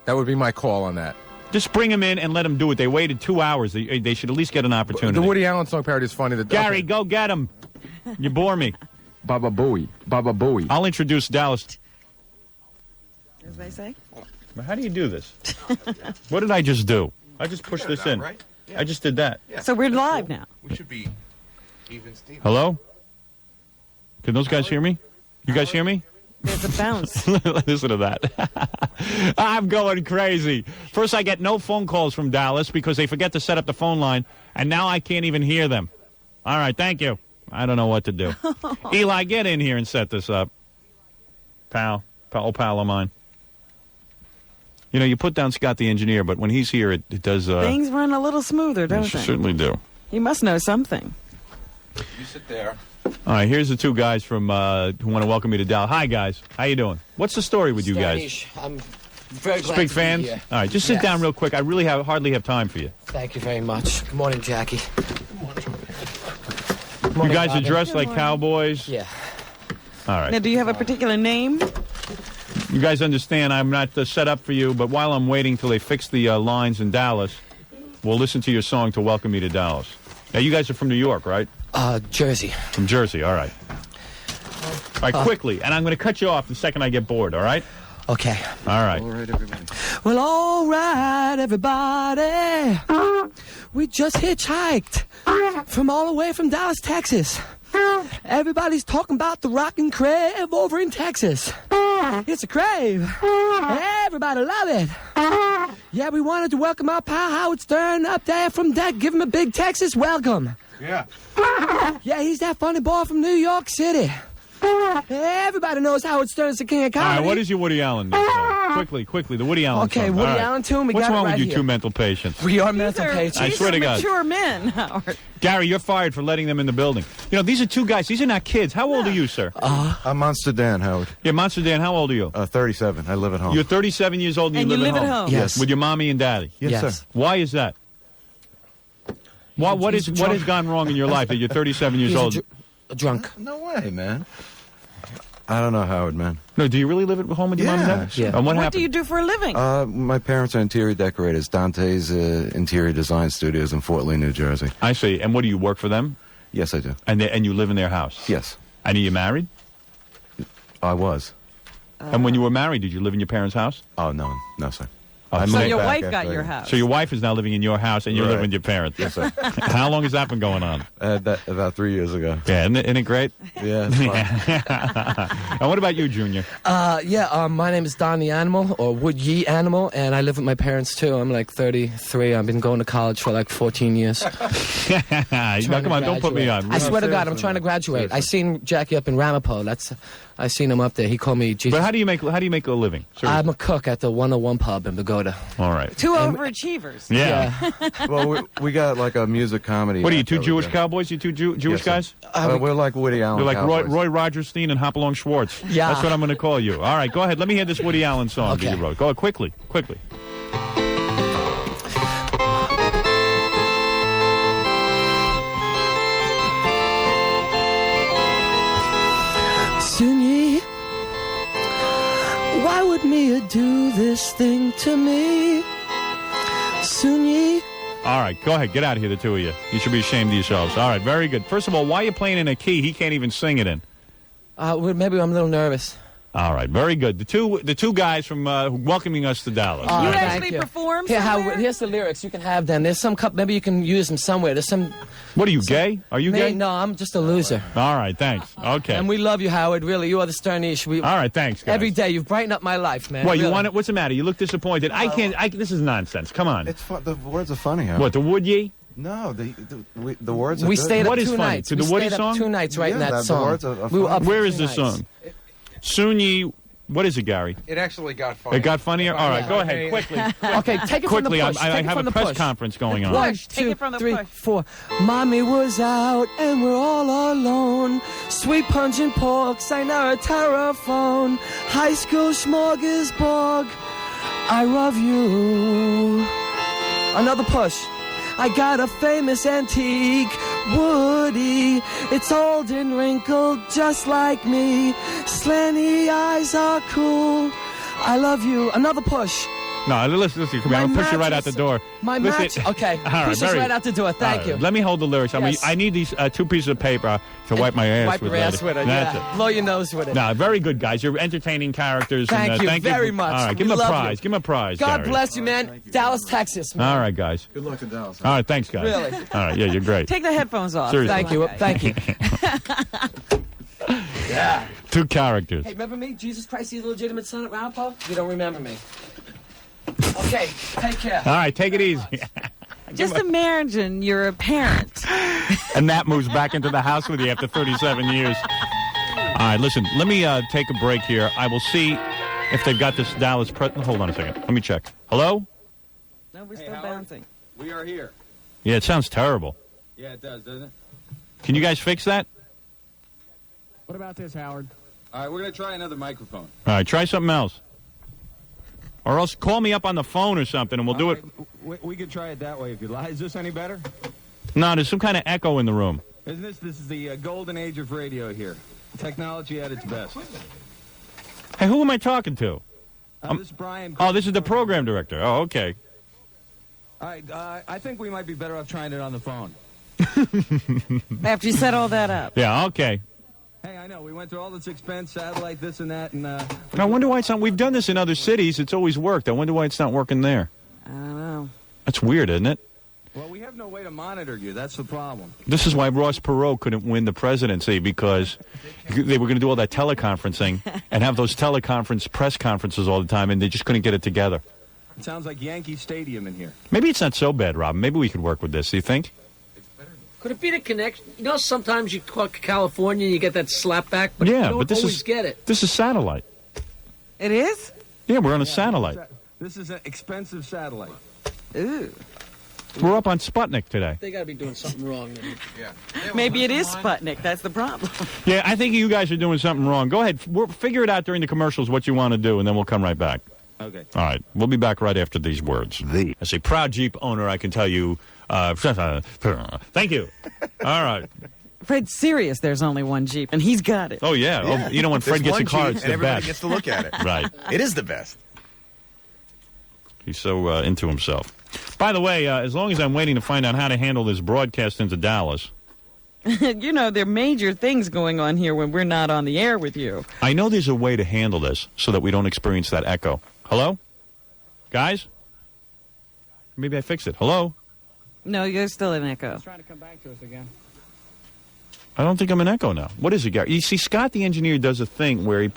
that would be my call on that. Just bring them in and let them do it. They waited 2 hours. They should at least get an opportunity. The Woody Allen song parody is funny. Gary, go get them. You bore me. Baba Booey. I'll introduce Dallas. As they say. How do you do this? What did I just do? I just pushed this in. Right? Yeah. I just did that. Yeah. So we're live now. We should be even Steven. Hello? Can those guys hear me? You guys hear me? There's a bounce. Listen to that. I'm going crazy. First, I get no phone calls from Dallas because they forget to set up the phone line, and now I can't even hear them. All right, thank you. I don't know what to do. Eli, get in here and set this up. Pal of mine. You put down Scott the engineer, but when he's here, it does... Things run a little smoother, don't they? Certainly do. You must know something. You sit there. All right, here's the two guys from who want to welcome me to Dallas. Hi, guys. How you doing? What's the story with you guys? I'm very glad Big to fans? be here. All right, just sit Yes. down real quick. I really hardly have time for you. Thank you very much. Good morning, Jackie. You guys are Robin. dressed like cowboys? Yeah. All right. Now, do you have a particular name? You guys understand I'm not set up for you, but while I'm waiting till they fix the lines in Dallas, we'll listen to your song to welcome me to Dallas. Now, you guys are from New York, right? Jersey. From Jersey, all right. All right, quickly, and I'm going to cut you off the second I get bored, all right? Okay. All right. All right, everybody. Well, all right, everybody. We just hitchhiked from all the way from Dallas, Texas. Everybody's talking about the Rockin' Crave over in Texas. It's a crave. Everybody love it. Yeah, we wanted to welcome our pal Howard Stern up there from deck. Give him a big Texas welcome. Yeah. Yeah, he's that funny boy from New York City. Everybody knows Howard Stern's the king of All comedy. right, what is your Woody Allen? Quickly, the Woody Allen Okay, song. Woody All right. Allen tune. What's got wrong it right with you here. two mental patients? We are mental patients. I swear to God. Mature men, Howard. Gary, you're fired for letting them in the building. You know, these are two guys. These are not kids. How old are you, sir? I'm Monster Dan, Howard. Yeah, Monster Dan, how old are you? 37. I live at home. You're 37 years old and, And you you live at home. Yes. With your mommy and daddy. Yes, sir. Why is that? What has gone wrong in your life that you're 37 years He's old? a drunk. No way, man. I don't know, Howard, man. No, do you really live at home with your mom and dad? Yeah. And what What happened? do you do for a living? My parents are interior decorators. Dante's Interior Design Studios in Fort Lee, New Jersey. I see. And what do you work for them? Yes, I do. And you live in their house? Yes, And are you married? I was. And when you were married, did you live in your parent's house? Oh, no, sir. Oh, I so moved your back wife got after- your house. So your wife is now living in your house and you're Right. living with your parents? Yes, sir. How long has that been going on? About 3 years ago. Yeah, isn't it great? Yeah, it's fun. And what about you, Junior? My name is Don the Animal, or Wood Ye Animal, and I live with my parents too. I'm like 33. I've been going to college for like 14 years. Now, come on, don't put me on. I swear to God, I'm trying to graduate. I seen Jackie up in Ramapo. I seen him up there. He called me Jesus. But how do you make a living? Seriously. I'm a cook at the 101 pub in Bogota. All right. Two overachievers. Yeah. Well, we got like a music comedy. What are you, act two over Jewish there. cowboys? You two Jewish Yes, sir. guys? We're like Woody Allen. You're like cowboys. Roy Rogerstein and Hopalong Schwartz. Yeah. That's what I'm going to call you. All right, go ahead. Let me hear this Woody Allen song that Okay. you wrote. Go quickly. Sunyi, why would Mia do this thing to me? Sunyi. All right, go ahead. Get out of here, the two of you. You should be ashamed of yourselves. All right, very good. First of all, why are you playing in a key he can't even sing it in? Well, maybe I'm a little nervous. All right, very good. The two guys from welcoming us to Dallas. You Thank actually you. perform Here, somewhere? here's the lyrics. You can have them. There's some maybe you can use them somewhere. There's some. What are you, gay? Are you gay? No, I'm just a loser. All right, thanks. Okay. And we love you, Howard. Really, you are the Sternish. All right, thanks, guys. Every day, you've brightened up my life, man. What, you Really. want it? What's the matter? You look disappointed. I can't. This is nonsense. Come on. It's fun. The words are funny, Howard. What, the Wood Ye? No, the words are We good. stayed What up is 2 funny? nights. To We the Woody stayed song? up 2 nights writing Yeah, that the song. words are We were funny. up for Where 2 is this nights. song? Sunyi, what is it, Gary? It actually got funny. It got funnier? All right, Yeah. go ahead, quickly. Okay, take it Quickly, from the push. I Take it have from a the press push. conference going on. 1, Take 2, it from the 3, push. 4. Mommy was out and we're all alone. Sweet pungent pork, sang our telephone. High school smorgasbord. I love you. Another push. I got a famous antique Woody. It's old and wrinkled just like me. Slanty eyes are cool. I love you. Another push. No, listen, come on. I'll push you right out the door. My Listen- match. Okay. All right, Push us right out the door. Thank all you. right, Let me hold the lyrics. Yes. I need these 2 pieces of paper to wipe my ass Wipe with. your ass later. with it. That's Yeah. it. Blow your nose with it. No, very good, guys. You're entertaining characters. Thank and, you thank very you. much. All right, give We him a love prize. you. Give him a prize, God Gary. bless you, man. Dallas, Texas, man. All right, guys. Good luck in Dallas. All right, thanks, guys. Really? All right, yeah, you're great. Take the headphones off. Seriously. Thank you. Thank you. Yeah. 2 characters. Hey, remember me? Jesus Christ, he's a legitimate son at Ramapo? You don't remember me. Okay, take care. All right, take it easy. Just imagine you're a parent. And that moves back into the house with you after 37 years. All right, listen, let me take a break here. I will see if they've got this Dallas... Hold on a second. Let me check. Hello? No, we're still bouncing. We are here. Yeah, it sounds terrible. Yeah, it does, doesn't it? Can you guys fix that? What about this, Howard? All right, we're going to try another microphone. All right, try something else. Or else call me up on the phone or something, and we'll do it. We could try it that way if you like. Is this any better? No, there's some kind of echo in the room. Isn't this is the golden age of radio here. Technology at its best. Hey, who am I talking to? This is Brian. Oh, this is the program director. Oh, okay. All right, I think we might be better off trying it on the phone. After you set all that up. Yeah, okay. Hey, I know. We went through all this expense, satellite, this and that, and... I wonder why it's not... We've done this in other cities. It's always worked. I wonder why it's not working there. I don't know. That's weird, isn't it? Well, we have no way to monitor you. That's the problem. This is why Ross Perot couldn't win the presidency, because they were going to do all that teleconferencing and have those teleconference press conferences all the time, and they just couldn't get it together. It sounds like Yankee Stadium in here. Maybe it's not so bad, Rob. Maybe we could work with this. Do you think? Could it be the connection? You know, sometimes you call California and you get that slapback, but Yeah, you don't but this always is get it. This is satellite. It is? Yeah, we're on a satellite. This is an expensive satellite. Ooh. We're up on Sputnik today. They got to be doing something wrong. Then. Maybe it is Sputnik. That's the problem. Yeah, I think you guys are doing something wrong. Go ahead. Figure it out during the commercials what you want to do, and then we'll come right back. Okay. All right. We'll be back right after these words. As a proud Jeep owner, I can tell you, thank you. All right. Fred's serious. There's only one Jeep, and he's got it. Oh, yeah. Oh, you know, when Fred gets a car, it's the everybody best. gets to look at it. Right. It is the best. He's so into himself. By the way, as long as I'm waiting to find out how to handle this broadcast into Dallas. You know, there are major things going on here when we're not on the air with you. I know there's a way to handle this so that we don't experience that echo. Hello? Guys? Maybe I fixed it. Hello? No, you're still an echo. He's trying to come back to us again. I don't think I'm an echo now. What is it, Gary? You see, Scott the engineer does a thing where he...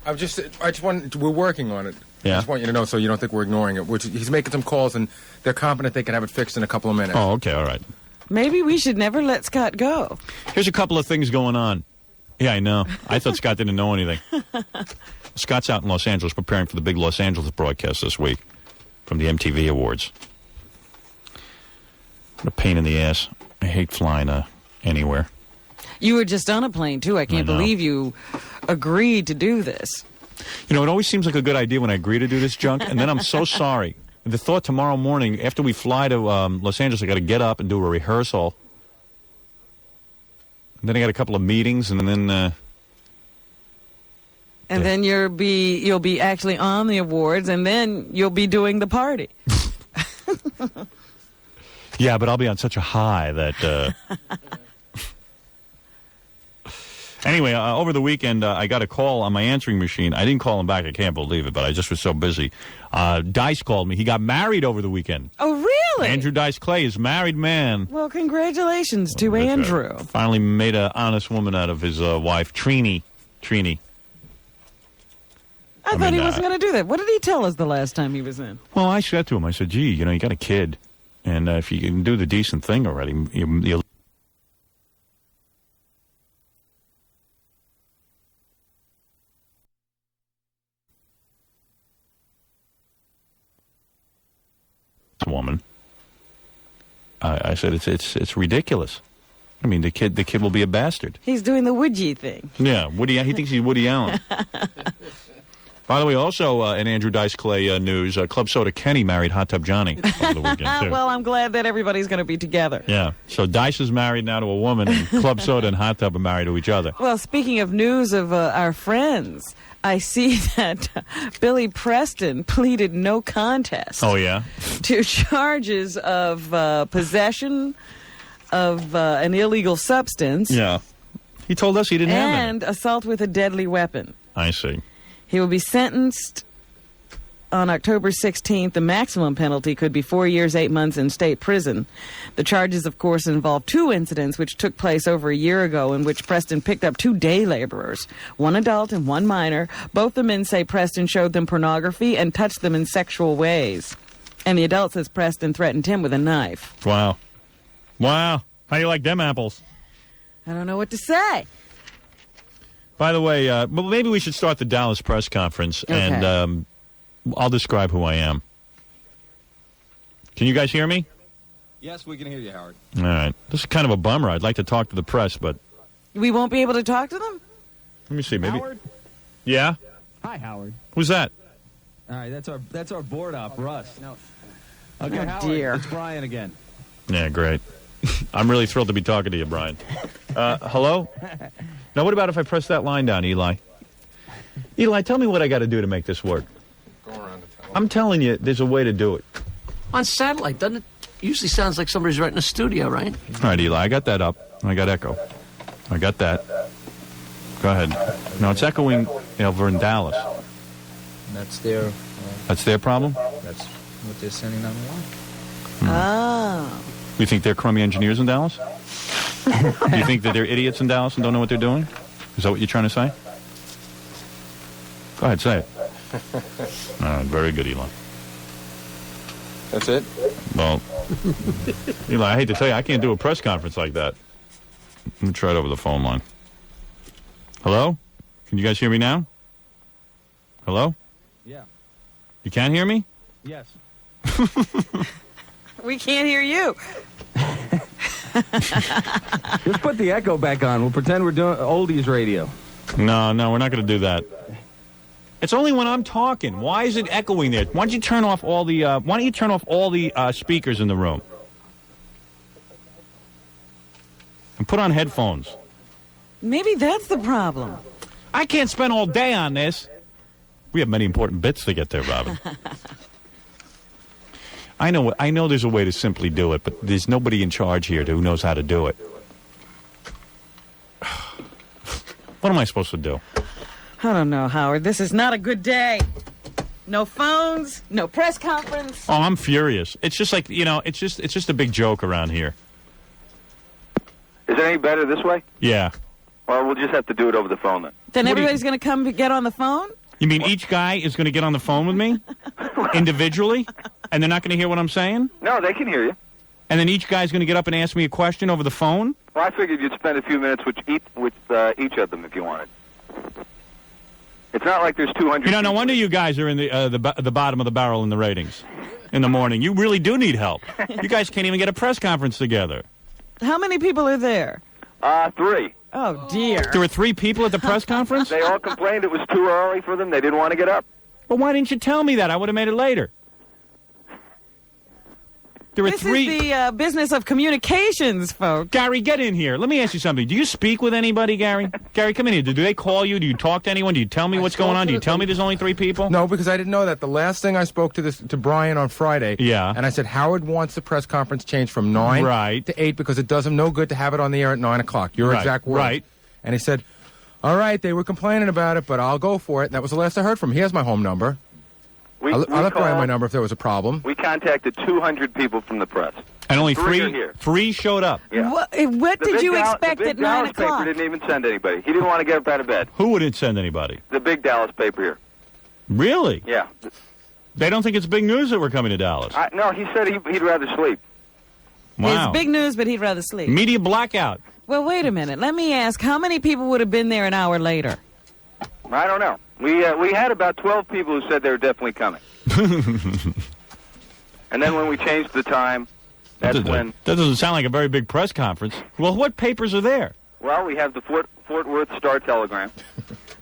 I just want. We're working on it. Yeah. I just want you to know so you don't think we're ignoring it. He's making some calls, and they're confident they can have it fixed in a couple of minutes. Oh, okay, all right. Maybe we should never let Scott go. Here's a couple of things going on. Yeah, I know. I thought Scott didn't know anything. Scott's out in Los Angeles preparing for the big Los Angeles broadcast this week from the MTV Awards. What a pain in the ass. I hate flying anywhere. You were just on a plane, too. I can't believe you agreed to do this. You know, it always seems like a good idea when I agree to do this junk, and then I'm so sorry. The thought tomorrow morning, after we fly to Los Angeles, I got to get up and do a rehearsal. And then I got a couple of meetings, and then... and then you'll be actually on the awards, and then you'll be doing the party. Yeah, but I'll be on such a high that... Anyway, over the weekend, I got a call on my answering machine. I didn't call him back. I can't believe it, but I just was so busy. Dice called me. He got married over the weekend. Oh, really? Andrew Dice Clay is a married man. Well, congratulations to Andrew. Finally made an honest woman out of his wife, Trini. I thought he wasn't going to do that. What did he tell us the last time he was in? Well, I said to him, I said, gee, you know, you got a kid, and if you can do the decent thing already, you'll... woman. I said it's ridiculous. I mean, the kid will be a bastard. He's doing the Woody thing. Yeah, he thinks he's Woody Allen. By the way, also in Andrew Dice Clay news, Club Soda Kenny married Hot Tub Johnny over the weekend too. Well, I'm glad that everybody's going to be together. Yeah, so Dice is married now to a woman, and Club Soda and Hot Tub are married to each other. Well, speaking of news of our friends, I see that Billy Preston pleaded no contest. Oh, yeah? To charges of possession of an illegal substance. Yeah. He told us he didn't have any. And assault with a deadly weapon. I see. He will be sentenced on October 16th. The maximum penalty could be 4 years, 8 months in state prison. The charges, of course, involve two incidents which took place over a year ago in which Preston picked up two day laborers, one adult and one minor. Both the men say Preston showed them pornography and touched them in sexual ways. And the adult says Preston threatened him with a knife. Wow. Wow. How do you like them apples? I don't know what to say. By the way, well, maybe we should start the Dallas press conference, and I'll describe who I am. Can you guys hear me? Yes, we can hear you, Howard. All right. This is kind of a bummer. I'd like to talk to the press, but... We won't be able to talk to them? Let me see, maybe... Howard? Yeah? Hi, Howard. Who's that? All right, that's our board op, Russ. No. Okay, Oh, Howard, dear. it's Brian again. Yeah, great. I'm really thrilled to be talking to you, Brian. Hello? Now, what about if I press that line down, Eli? Eli, tell me what I got to do to make this work. Go around the telephone. I'm telling you, there's a way to do it. On satellite, doesn't it? Usually sounds like somebody's right in a studio, right? All right, Eli, I got that up. I got echo. I got that. Go ahead. No, it's echoing over in Dallas. That's their... That's their problem? That's what they're sending on the line. Ah. You think they're crummy engineers in Dallas? Do you think that they're idiots in Dallas and don't know what they're doing? Is that what you're trying to say? Go ahead, say it. All right, very good, Elon. That's it? Well, Eli, I hate to tell you, I can't do a press conference like that. Let me try it over the phone line. Hello? Can you guys hear me now? Hello? Yeah. You can't hear me? Yes. We can't hear you. Just put the echo back on. We'll pretend we're doing oldies radio. No, we're not going to do that. It's only when I'm talking. Why is it echoing there? Why don't you turn off all the speakers in the room? And put on headphones. Maybe that's the problem. I can't spend all day on this. We have many important bits to get there, Robin. I know there's a way to simply do it, but there's nobody in charge here who knows how to do it. What am I supposed to do? I don't know, Howard. This is not a good day. No phones, no press conference. Oh, I'm furious. It's just like, it's just a big joke around here. Is it any better this way? Yeah. Well, we'll just have to do it over the phone then. Then everybody's going to come to get on the phone? You mean each guy is going to get on the phone with me individually, and they're not going to hear what I'm saying? No, they can hear you. And then each guy's going to get up and ask me a question over the phone? Well, I figured you'd spend a few minutes with each of them if you wanted. It's not like there's 200. No wonder you guys are in the bottom of the barrel in the ratings in the morning. You really do need help. You guys can't even get a press conference together. How many people are there? 3. Oh, dear. There were 3 people at the press conference? They all complained it was too early for them. They didn't want to get up. Well, why didn't you tell me that? I would have made it later. There were this 3... is the business of communications, folks. Gary, get in here. Let me ask you something. Do you speak with anybody, Gary? Gary, come in here. Do they call you? Do you talk to anyone? Do you tell me what's going on? Do you tell me there's only 3 people? No, because I didn't know that. The last thing I spoke to Brian on Friday. Yeah. And I said, Howard wants the press conference changed from 9 to 8 because it does him no good to have it on the air at 9 o'clock. Your exact words. Right. And he said, all right, they were complaining about it, but I'll go for it. And that was the last I heard from him. He has my home number. I left Brian my number if there was a problem. We contacted 200 people from the press. And only 3 showed up. Yeah. What did you expect at 9 Dallas o'clock? paper didn't even send anybody. He didn't want to get up out of bed. Who wouldn't send anybody? The big Dallas paper here. Really? Yeah. They don't think it's big news that we're coming to Dallas. No, he said he'd rather sleep. Wow. It's big news, but he'd rather sleep. Media blackout. Well, wait a minute. Let me ask, how many people would have been there an hour later? I don't know. We had about 12 people who said they were definitely coming. And then when we changed the time, that's when... That doesn't sound like a very big press conference. Well, what papers are there? Well, we have the Fort Worth Star-Telegram,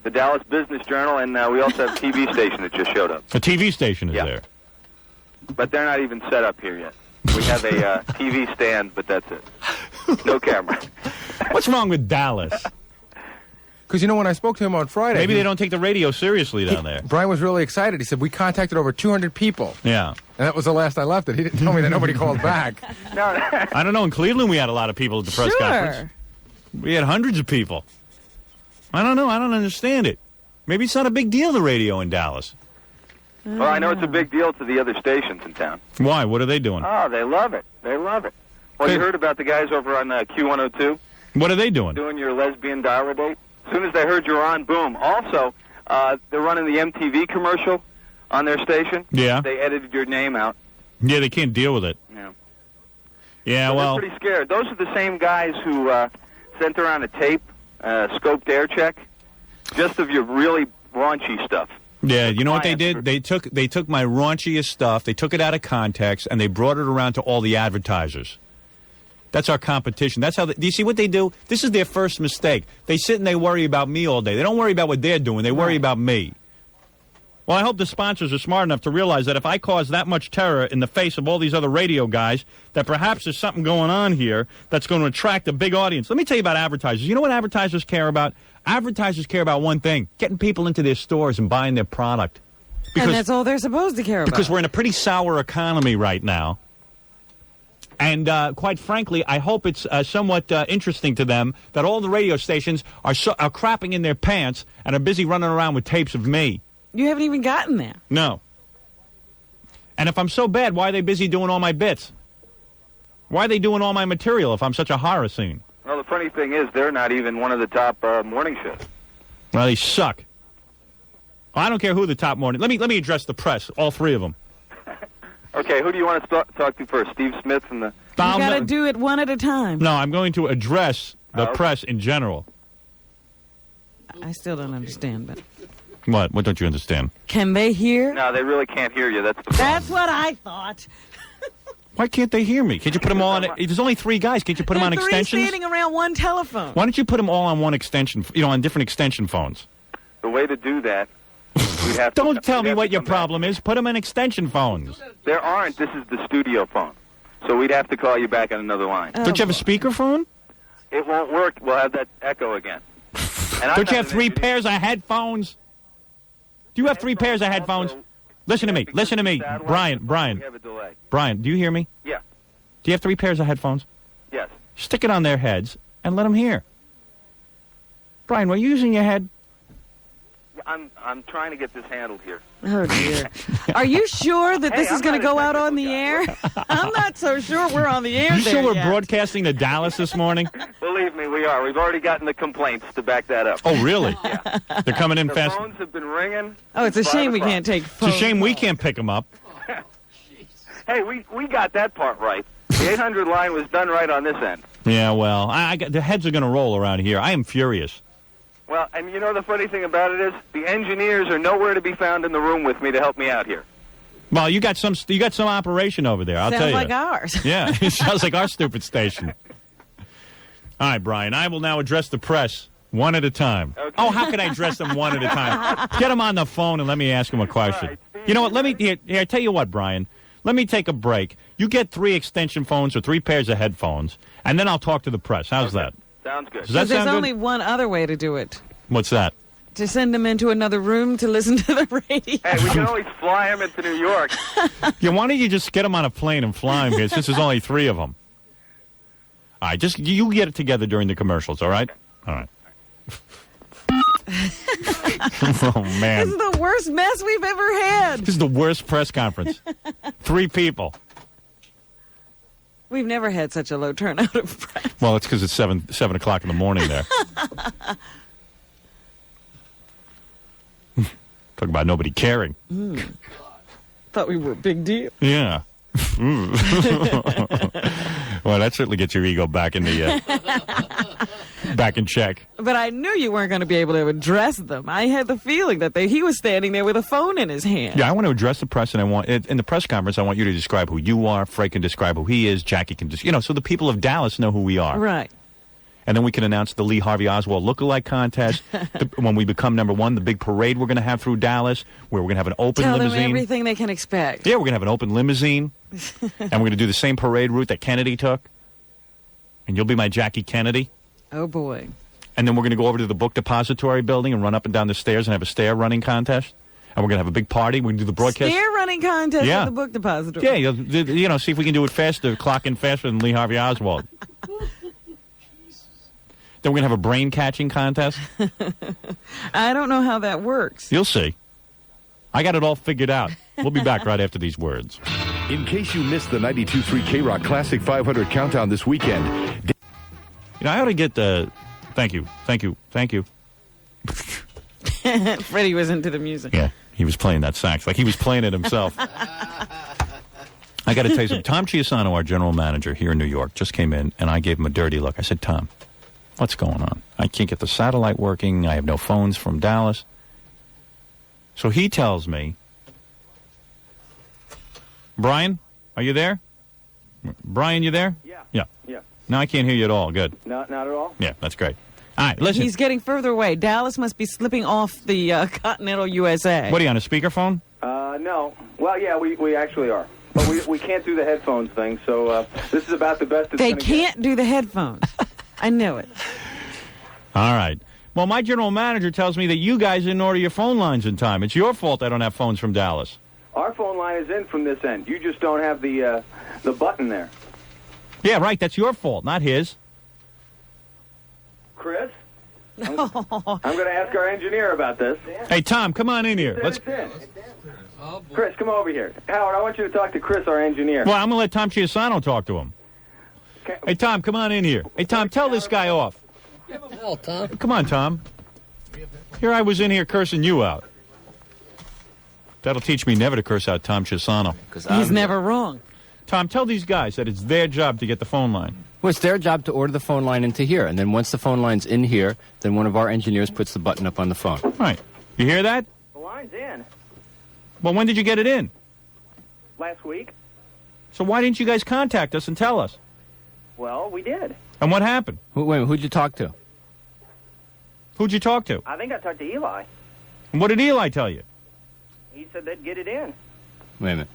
the Dallas Business Journal, and we also have a TV station that just showed up. A TV station is there. But they're not even set up here yet. We have a TV stand, but that's it. No camera. What's wrong with Dallas? Because, when I spoke to him on Friday... Maybe they don't take the radio seriously down there. Brian was really excited. He said, we contacted over 200 people. Yeah. And that was the last I left it. He didn't tell me that nobody called back. I don't know. In Cleveland, we had a lot of people at the press conference. We had hundreds of people. I don't know. I don't understand it. Maybe it's not a big deal, the radio in Dallas. Well, I know it's a big deal to the other stations in town. Why? What are they doing? Oh, they love it. They love it. Well, you heard about the guys over on Q102? What are they doing? Doing your lesbian dial date. As soon as they heard you were on, boom. Also, they're running the MTV commercial on their station. Yeah. They edited your name out. Yeah, they can't deal with it. Yeah. Yeah, so well... they're pretty scared. Those are the same guys who sent around a tape, scoped air check, just of your really raunchy stuff. Yeah, you know what they did? They took my raunchiest stuff, they took it out of context, and they brought it around to all the advertisers. That's our competition. That's how. Do you see what they do? This is their first mistake. They sit and they worry about me all day. They don't worry about what they're doing. They worry about me. Well, I hope the sponsors are smart enough to realize that if I cause that much terror in the face of all these other radio guys, that perhaps there's something going on here that's going to attract a big audience. Let me tell you about advertisers. You know what advertisers care about? Advertisers care about one thing: getting people into their stores and buying their product. And that's all they're supposed to care about. Because we're in a pretty sour economy right now. And quite frankly, I hope it's somewhat interesting to them that all the radio stations are crapping in their pants and are busy running around with tapes of me. You haven't even gotten there. No. And if I'm so bad, why are they busy doing all my bits? Why are they doing all my material if I'm such a horror scene? Well, the funny thing is, they're not even one of the top morning shows. Well, they suck. I don't care who the top morning... Let me address the press, all 3 of them. Okay. Okay, who do you want to talk to first? Steve Smith from the... You got to do it one at a time. No, I'm going to address the press in general. I still don't understand, but... What? What don't you understand? Can they hear? No, they really can't hear you. That's the problem. That's what I thought. Why can't they hear me? Can't you put them all on... There's only 3 guys. Can't you put them on Three extensions? standing around one telephone. Why don't you put them all on one extension, on different extension phones? The way to do that, we'd have Don't tell me what your problem is. Put them in extension phones. There aren't. This is the studio phone. So we'd have to call you back on another line. Don't you have a speakerphone? It won't work. We'll have that echo again. Don't you have 3 pairs of headphones? Do you have 3 pairs of headphones? Listen to me. Listen to me. Brian. We have a delay. Brian, do you hear me? Yeah. Do you have 3 pairs of headphones? Yes. Stick it on their heads and let them hear. Brian, were you using your head? I'm trying to get this handled here. Oh, dear. Are you sure that this is going to go out on the air? I'm not so sure we're on the air You sure we're yet. broadcasting to Dallas this morning? Believe me, we are. We've already gotten the complaints to back that up. Oh, really? Yeah. They're coming in the fast. Phones have been ringing. Oh, it's a since shame 5 we o'clock. can't take It's phones. a shame we can't pick them up. Hey, we got that part right. The 800 line was done right on this end. Yeah, well, the heads are going to roll around here. I am furious. Well, and you know the funny thing about it is the engineers are nowhere to be found in the room with me to help me out here. Well, you got some operation over there. I'll Sounds tell you. like ours. Yeah, it sounds like our stupid station. All right, Brian, I will now address the press one at a time. Okay. Oh, how can I address them one at a time? Get them on the phone and let me ask them a question. Right, you know what? Let me here. I tell you what, Brian. Let me take a break. You get 3 extension phones or 3 pairs of headphones, and then I'll talk to the press. How's that? Sounds good. Does that There's sound good? only one other way to do it. What's that? To send them into another room to listen to the radio. Hey, we can always fly them into New York. Yeah, why don't you just get them on a plane and fly them here, since there's only 3 of them? All right, just you get it together during the commercials, all right? All right. Oh, man. This is the worst mess we've ever had. This is the worst press conference. 3 people. We've never had such a low turnout of press. Well, it's because it's 7 o'clock in the morning there. Talk about nobody caring. Thought we were a big deal. Yeah. Well, that certainly gets your ego back in the back in check. But I knew you weren't going to be able to address them. I had the feeling that he was standing there with a phone in his hand. Yeah, I want to address the press, and I want in the press conference, I want you to describe who you are. Frank can describe who he is. Jackie can so the people of Dallas know who we are. Right. And then we can announce the Lee Harvey Oswald lookalike contest. When we become #1, the big parade we're going to have through Dallas, where we're going to have an open Tell limousine. them everything they can expect. Yeah, we're going to have an open limousine, and we're going to do the same parade route that Kennedy took. And you'll be my Jackie Kennedy. Oh, boy. And then we're going to go over to the book depository building and run up and down the stairs and have a stair running contest. And we're going to have a big party. We're going to do the broadcast. Stair running contest Yeah. at the book depository. Yeah, see if we can do it faster, clock in faster than Lee Harvey Oswald. Then we're going to have a brain catching contest. I don't know how that works. You'll see. I got it all figured out. We'll be back right after these words. In case you missed the 92.3 K-Rock Classic 500 Countdown this weekend. I ought to get the... Thank you. Freddie was into the music. Yeah, he was playing that sax like he was playing it himself. I got to tell you something. Tom Chiasano, our general manager here in New York, just came in, and I gave him a dirty look. I said, Tom, what's going on? I can't get the satellite working. I have no phones from Dallas. So he tells me, Brian, are you there? Brian, you there? Yeah. No, I can't hear you at all. Good. Not at all? Yeah, that's great. All right, listen. He's getting further away. Dallas must be slipping off the continental USA. What are you on, a speakerphone? No. Well, yeah, we actually are. But we can't do the headphones thing, so this is about the best it's They gonna can't do the headphones. I knew it. All right. Well, my general manager tells me that you guys didn't order your phone lines in time. It's your fault I don't have phones from Dallas. Our phone line is in from this end. You just don't have the button there. Yeah, right. That's your fault, not his. Chris? I'm going to ask our engineer about this. Hey, Tom, come on in here. Let's. Chris, come over here. Howard, I want you to talk to Chris, our engineer. Well, I'm going to let Tom Chiasano talk to him. Hey, Tom, come on in here. Hey, Tom, tell this guy off. Hell, Tom. Come on, Tom. Here I was in here cursing you out. That'll teach me never to curse out Tom Chisano. He's never wrong. Tom, tell these guys that it's their job to get the phone line. Well, it's their job to order the phone line into here, and then once the phone line's in here, then one of our engineers puts the button up on the phone. Right. You hear that? The line's in. Well, when did you get it in? Last week. So why didn't you guys contact us and tell us? Well, we did. And what happened? Who'd you talk to? Who'd you talk to? I think I talked to Eli. And what did Eli tell you? He said they'd get it in. Wait a minute.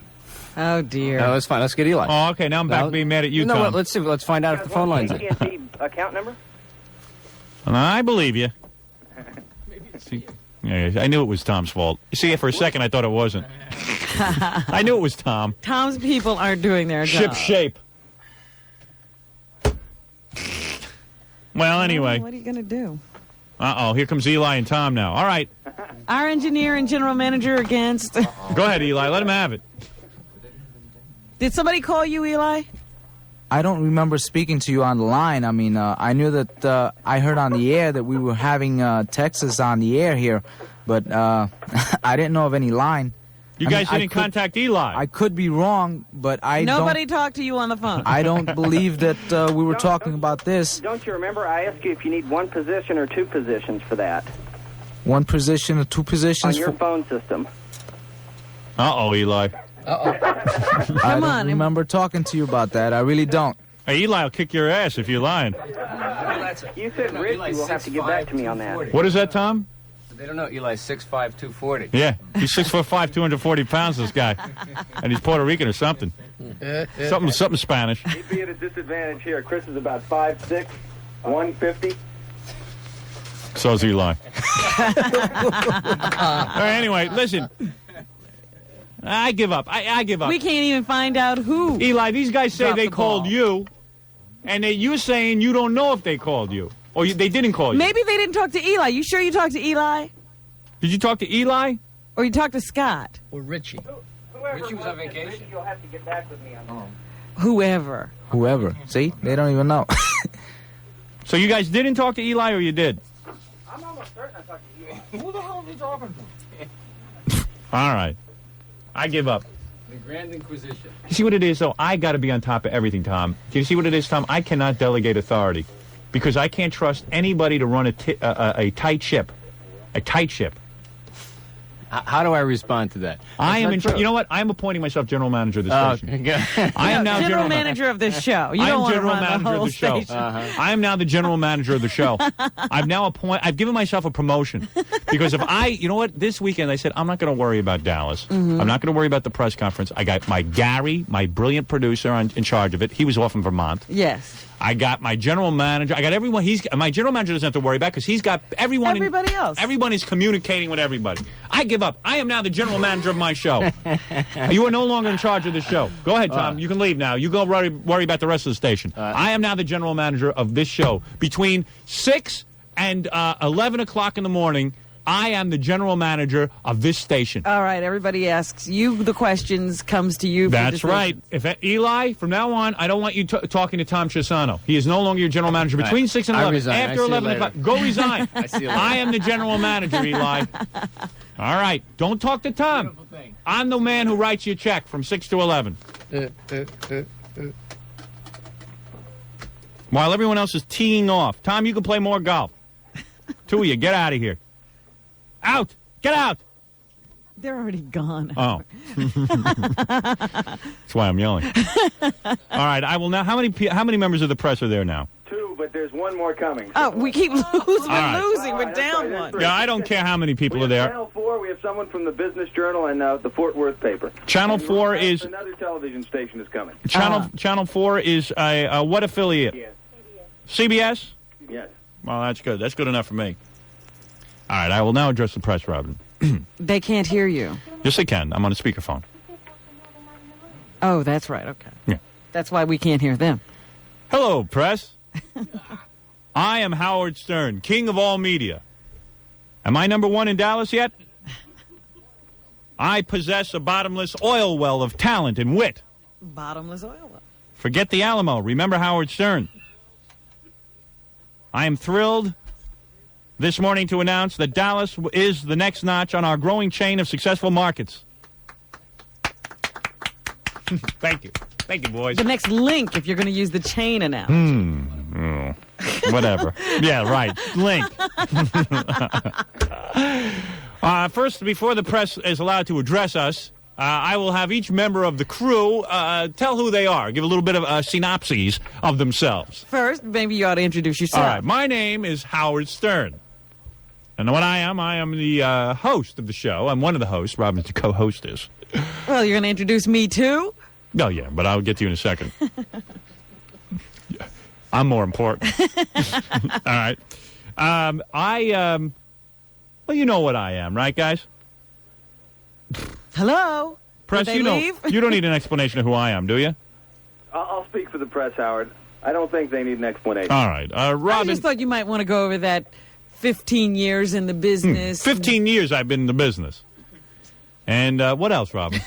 Oh, dear. No, that's fine. Let's get Eli. Oh, okay. Now I'm back being mad at you, no, Tom. well, let's see. Let's find out if the phone line's in. AT&T account number? And I believe you. See, yeah, I knew it was Tom's fault. You see, for a second, I thought it wasn't. I knew it was Tom. Tom's people aren't doing their job. Ship shape. Well, anyway. What are you going to do? Uh-oh, here comes Eli and Tom now. All right. Our engineer and general manager against... Go ahead, Eli. Let him have it. Did somebody call you, Eli? I don't remember speaking to you on the line. I mean, I knew that I heard on the air that we were having Texas on the air here, but I didn't know of any line. You guys didn't contact Eli. I could be wrong, but Nobody talked to you on the phone. I don't believe that we were talking about this. Don't you remember I asked you if you need one position or two positions for that? One position or two positions? On your phone system. Uh-oh, Eli. I don't remember talking to you about that. I really don't. Hey, Eli will kick your ass if you're lying. You said Richie will have to get back to me on that. What is that, Tom? They don't know Eli's 6'5", 240. Yeah, he's 6'5", 240 pounds, this guy. And he's Puerto Rican or something. Something Spanish. He'd be at a disadvantage here. Chris is about 5'6", 150. So's Eli. All right, anyway, listen. I give up. I give up. We can't even find out who. Eli, these guys say they called ball. you, and you're saying you don't know if they called you. Or they didn't call you. Maybe they didn't talk to Eli. You sure you talked to Eli? Did you talk to Eli? Or you talked to Scott? Or Richie. Richie was on vacation. You'll have to get back with me on that. Whoever. Whoever. See? They don't even know. So you guys didn't talk to Eli, or you did? I'm almost certain I talked to you. Who the hell are you talking to? All right. I give up. The Grand Inquisition. You see what it is, though? I got to be on top of everything, Tom. Do you see what it is, Tom? I cannot delegate authority because I can't trust anybody to run a tight ship. A tight ship. How do I respond to that? I am in. You know what? I am appointing myself general manager of the station. I am now general manager of this show. You I don't am want to general run manager the whole of the show. station. I am now the general manager of the show. I've given myself a promotion because you know what? This weekend I said I'm not going to worry about Dallas. Mm-hmm. I'm not going to worry about the press conference. I got my Gary, my brilliant producer, in charge of it. He was off in Vermont. Yes. I got my general manager. I got everyone. My general manager doesn't have to worry about because he's got everyone. Everybody else. Everyone is communicating with everybody. I give up. I am now the general manager of my show. You are no longer in charge of the show. Go ahead, Tom. You can leave now. You go worry about the rest of the station. I am now the general manager of this show. Between 6 and 11 o'clock in the morning, I am the general manager of this station. All right, everybody asks you the questions, comes to you. That's right. If Eli, from now on, I don't want you talking to Tom Chisano. He is no longer your general manager. Between 6 and 11, after 11 o'clock, go resign. I am the general manager, Eli. All right, don't talk to Tom. I'm the man who writes you a check from 6 to 11. While everyone else is teeing off. Tom, you can play more golf. Two of you, get out of here. Out! Get out! They're already gone. Oh. That's why I'm yelling. All right, I will now. How many members of the press are there now? 2, but there's one more coming. Oh, we keep losing. right. Losing. We're down one. Yeah, I don't care how many people are there. Channel 4, we have someone from the Business Journal and the Fort Worth paper. Channel 4 is another television station is coming. Channel 4 is a what affiliate? CBS. Yes. Well, that's good. That's good enough for me. All right, I will now address the press, Robin. They can't hear you. Yes, they can. I'm on a speakerphone. Oh, that's right. Okay. Yeah. That's why we can't hear them. Hello, press. I am Howard Stern, king of all media. Am I number one in Dallas yet? I possess a bottomless oil well of talent and wit. Bottomless oil well. Forget the Alamo. Remember Howard Stern. I am thrilled this morning to announce that Dallas is the next notch on our growing chain of successful markets. Thank you. Thank you, boys. The next link, if you're going to use the chain analogy. Whatever. Yeah, right. Link. First, before the press is allowed to address us, I will have each member of the crew tell who they are. Give a little bit of synopses of themselves. First, maybe you ought to introduce yourself. All right. My name is Howard Stern. And what I am the host of the show. I'm one of the hosts. Robin's the co-hostess. Well, you're going to introduce me, too? Oh, yeah, but I'll get to you in a second. I'm more important. All right. Well, you know what I am, right, guys? Hello? Press, Did they leave? You don't need an explanation of who I am, do you? I'll speak for the press, Howard. I don't think they need an explanation. All right. Robin. I just thought you might want to go over that 15 years in the business. 15 years I've been in the business. And what else, Robin?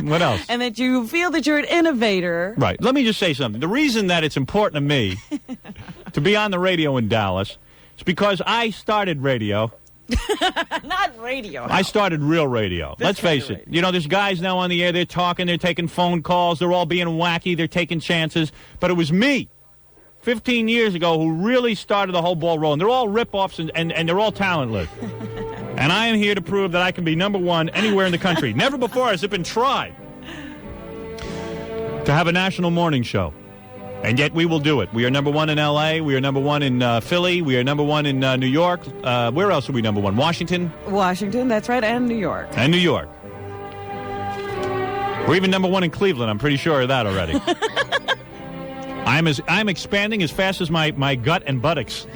What else? And that you feel that you're an innovator. Right. Let me just say something. The reason that it's important to me to be on the radio in Dallas is because I started radio. Not radio. I started real radio. Let's face it. You know, there's guys now on the air. They're talking. They're taking phone calls. They're all being wacky. They're taking chances. But it was me 15 years ago who really started the whole ball rolling. They're all rip-offs and they're all talentless. And I am here to prove that I can be number one anywhere in the country. Never before has it been tried to have a national morning show. And yet we will do it. We are number one in L.A. We are number one in Philly. We are number one in New York. Where else are we number one? Washington? Washington, that's right, and New York. And New York. We're even number one in Cleveland. I'm pretty sure of that already. I'm expanding as fast as my gut and buttocks.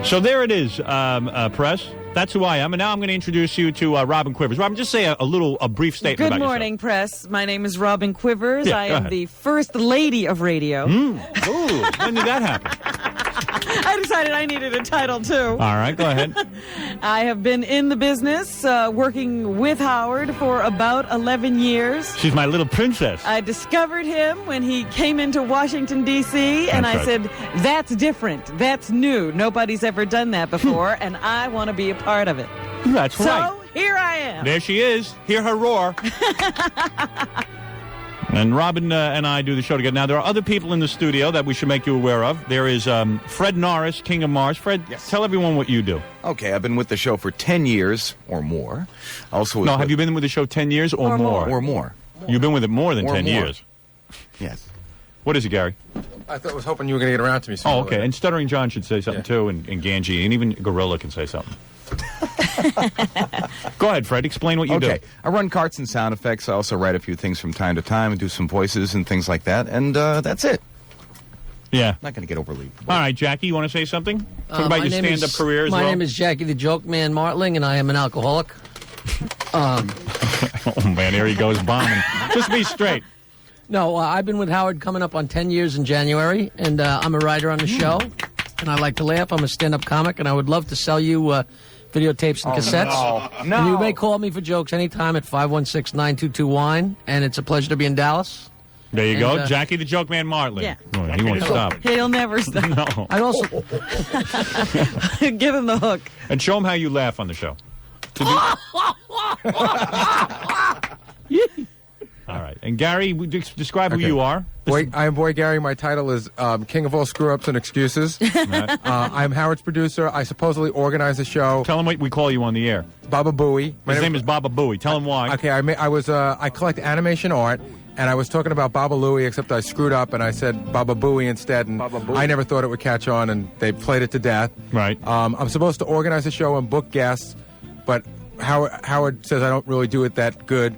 So there it is, press. That's who I am. And now I'm going to introduce you to Robin Quivers. Robin, just say a brief statement about yourself. Good morning, press. My name is Robin Quivers. Yeah, I am the first lady of radio. Ooh, when did that happen? I decided I needed a title, too. All right, go ahead. I have been in the business, working with Howard for about 11 years. She's my little princess. I discovered him when he came into Washington, D.C., and I said, that's different. That's new. Nobody's ever done that before, and I want to be a part of it. That's right. So here I am. There she is. Hear her roar. And Robin and I do the show together. Now, there are other people in the studio that we should make you aware of. There is Fred Norris, King of Mars. Fred, tell everyone what you do. Okay, I've been with the show for 10 years or more. Have you been with the show 10 years or more? Or more. You've been with it more than 10 years. Yes. What is it, Gary? I was hoping you were going to get around to me soon. Oh, okay. And Stuttering John should say something, too, and Ganji, and even Gorilla can say something. Go ahead, Fred. Explain what you do. Okay. I run carts and sound effects. I also write a few things from time to time and do some voices and things like that. And that's it. Yeah. I'm not going to get overly. All right, Jackie, you want to say something? Talk about your stand-up career as well. My name is Jackie the Joke Man Martling, and I am an alcoholic. Oh, man, here he goes bombing. Just be straight. No, I've been with Howard coming up on 10 years in January, and I'm a writer on the show, and I like to laugh. I'm a stand-up comic, and I would love to sell you videotapes and cassettes. No. And you may call me for jokes anytime at 516-922-WINE, and it's a pleasure to be in Dallas. There you go. Jackie the Joke Man Martling. Yeah. Oh, he won't stop. He'll never stop. No. I also give him the hook. And show him how you laugh on the show. All right. And Gary, describe who you are. I am Boy Gary. My title is King of All Screw-Ups and Excuses. I'm Howard's producer. I supposedly organize the show. Tell him what we call you on the air. Baba Booey. His name is Baba Booey. Tell him why. Okay, I collect animation art, and I was talking about Baba Louie, except I screwed up and I said Baba Booey instead, and I never thought it would catch on, and they played it to death. Right. I'm supposed to organize the show and book guests, but Howard says I don't really do it that good.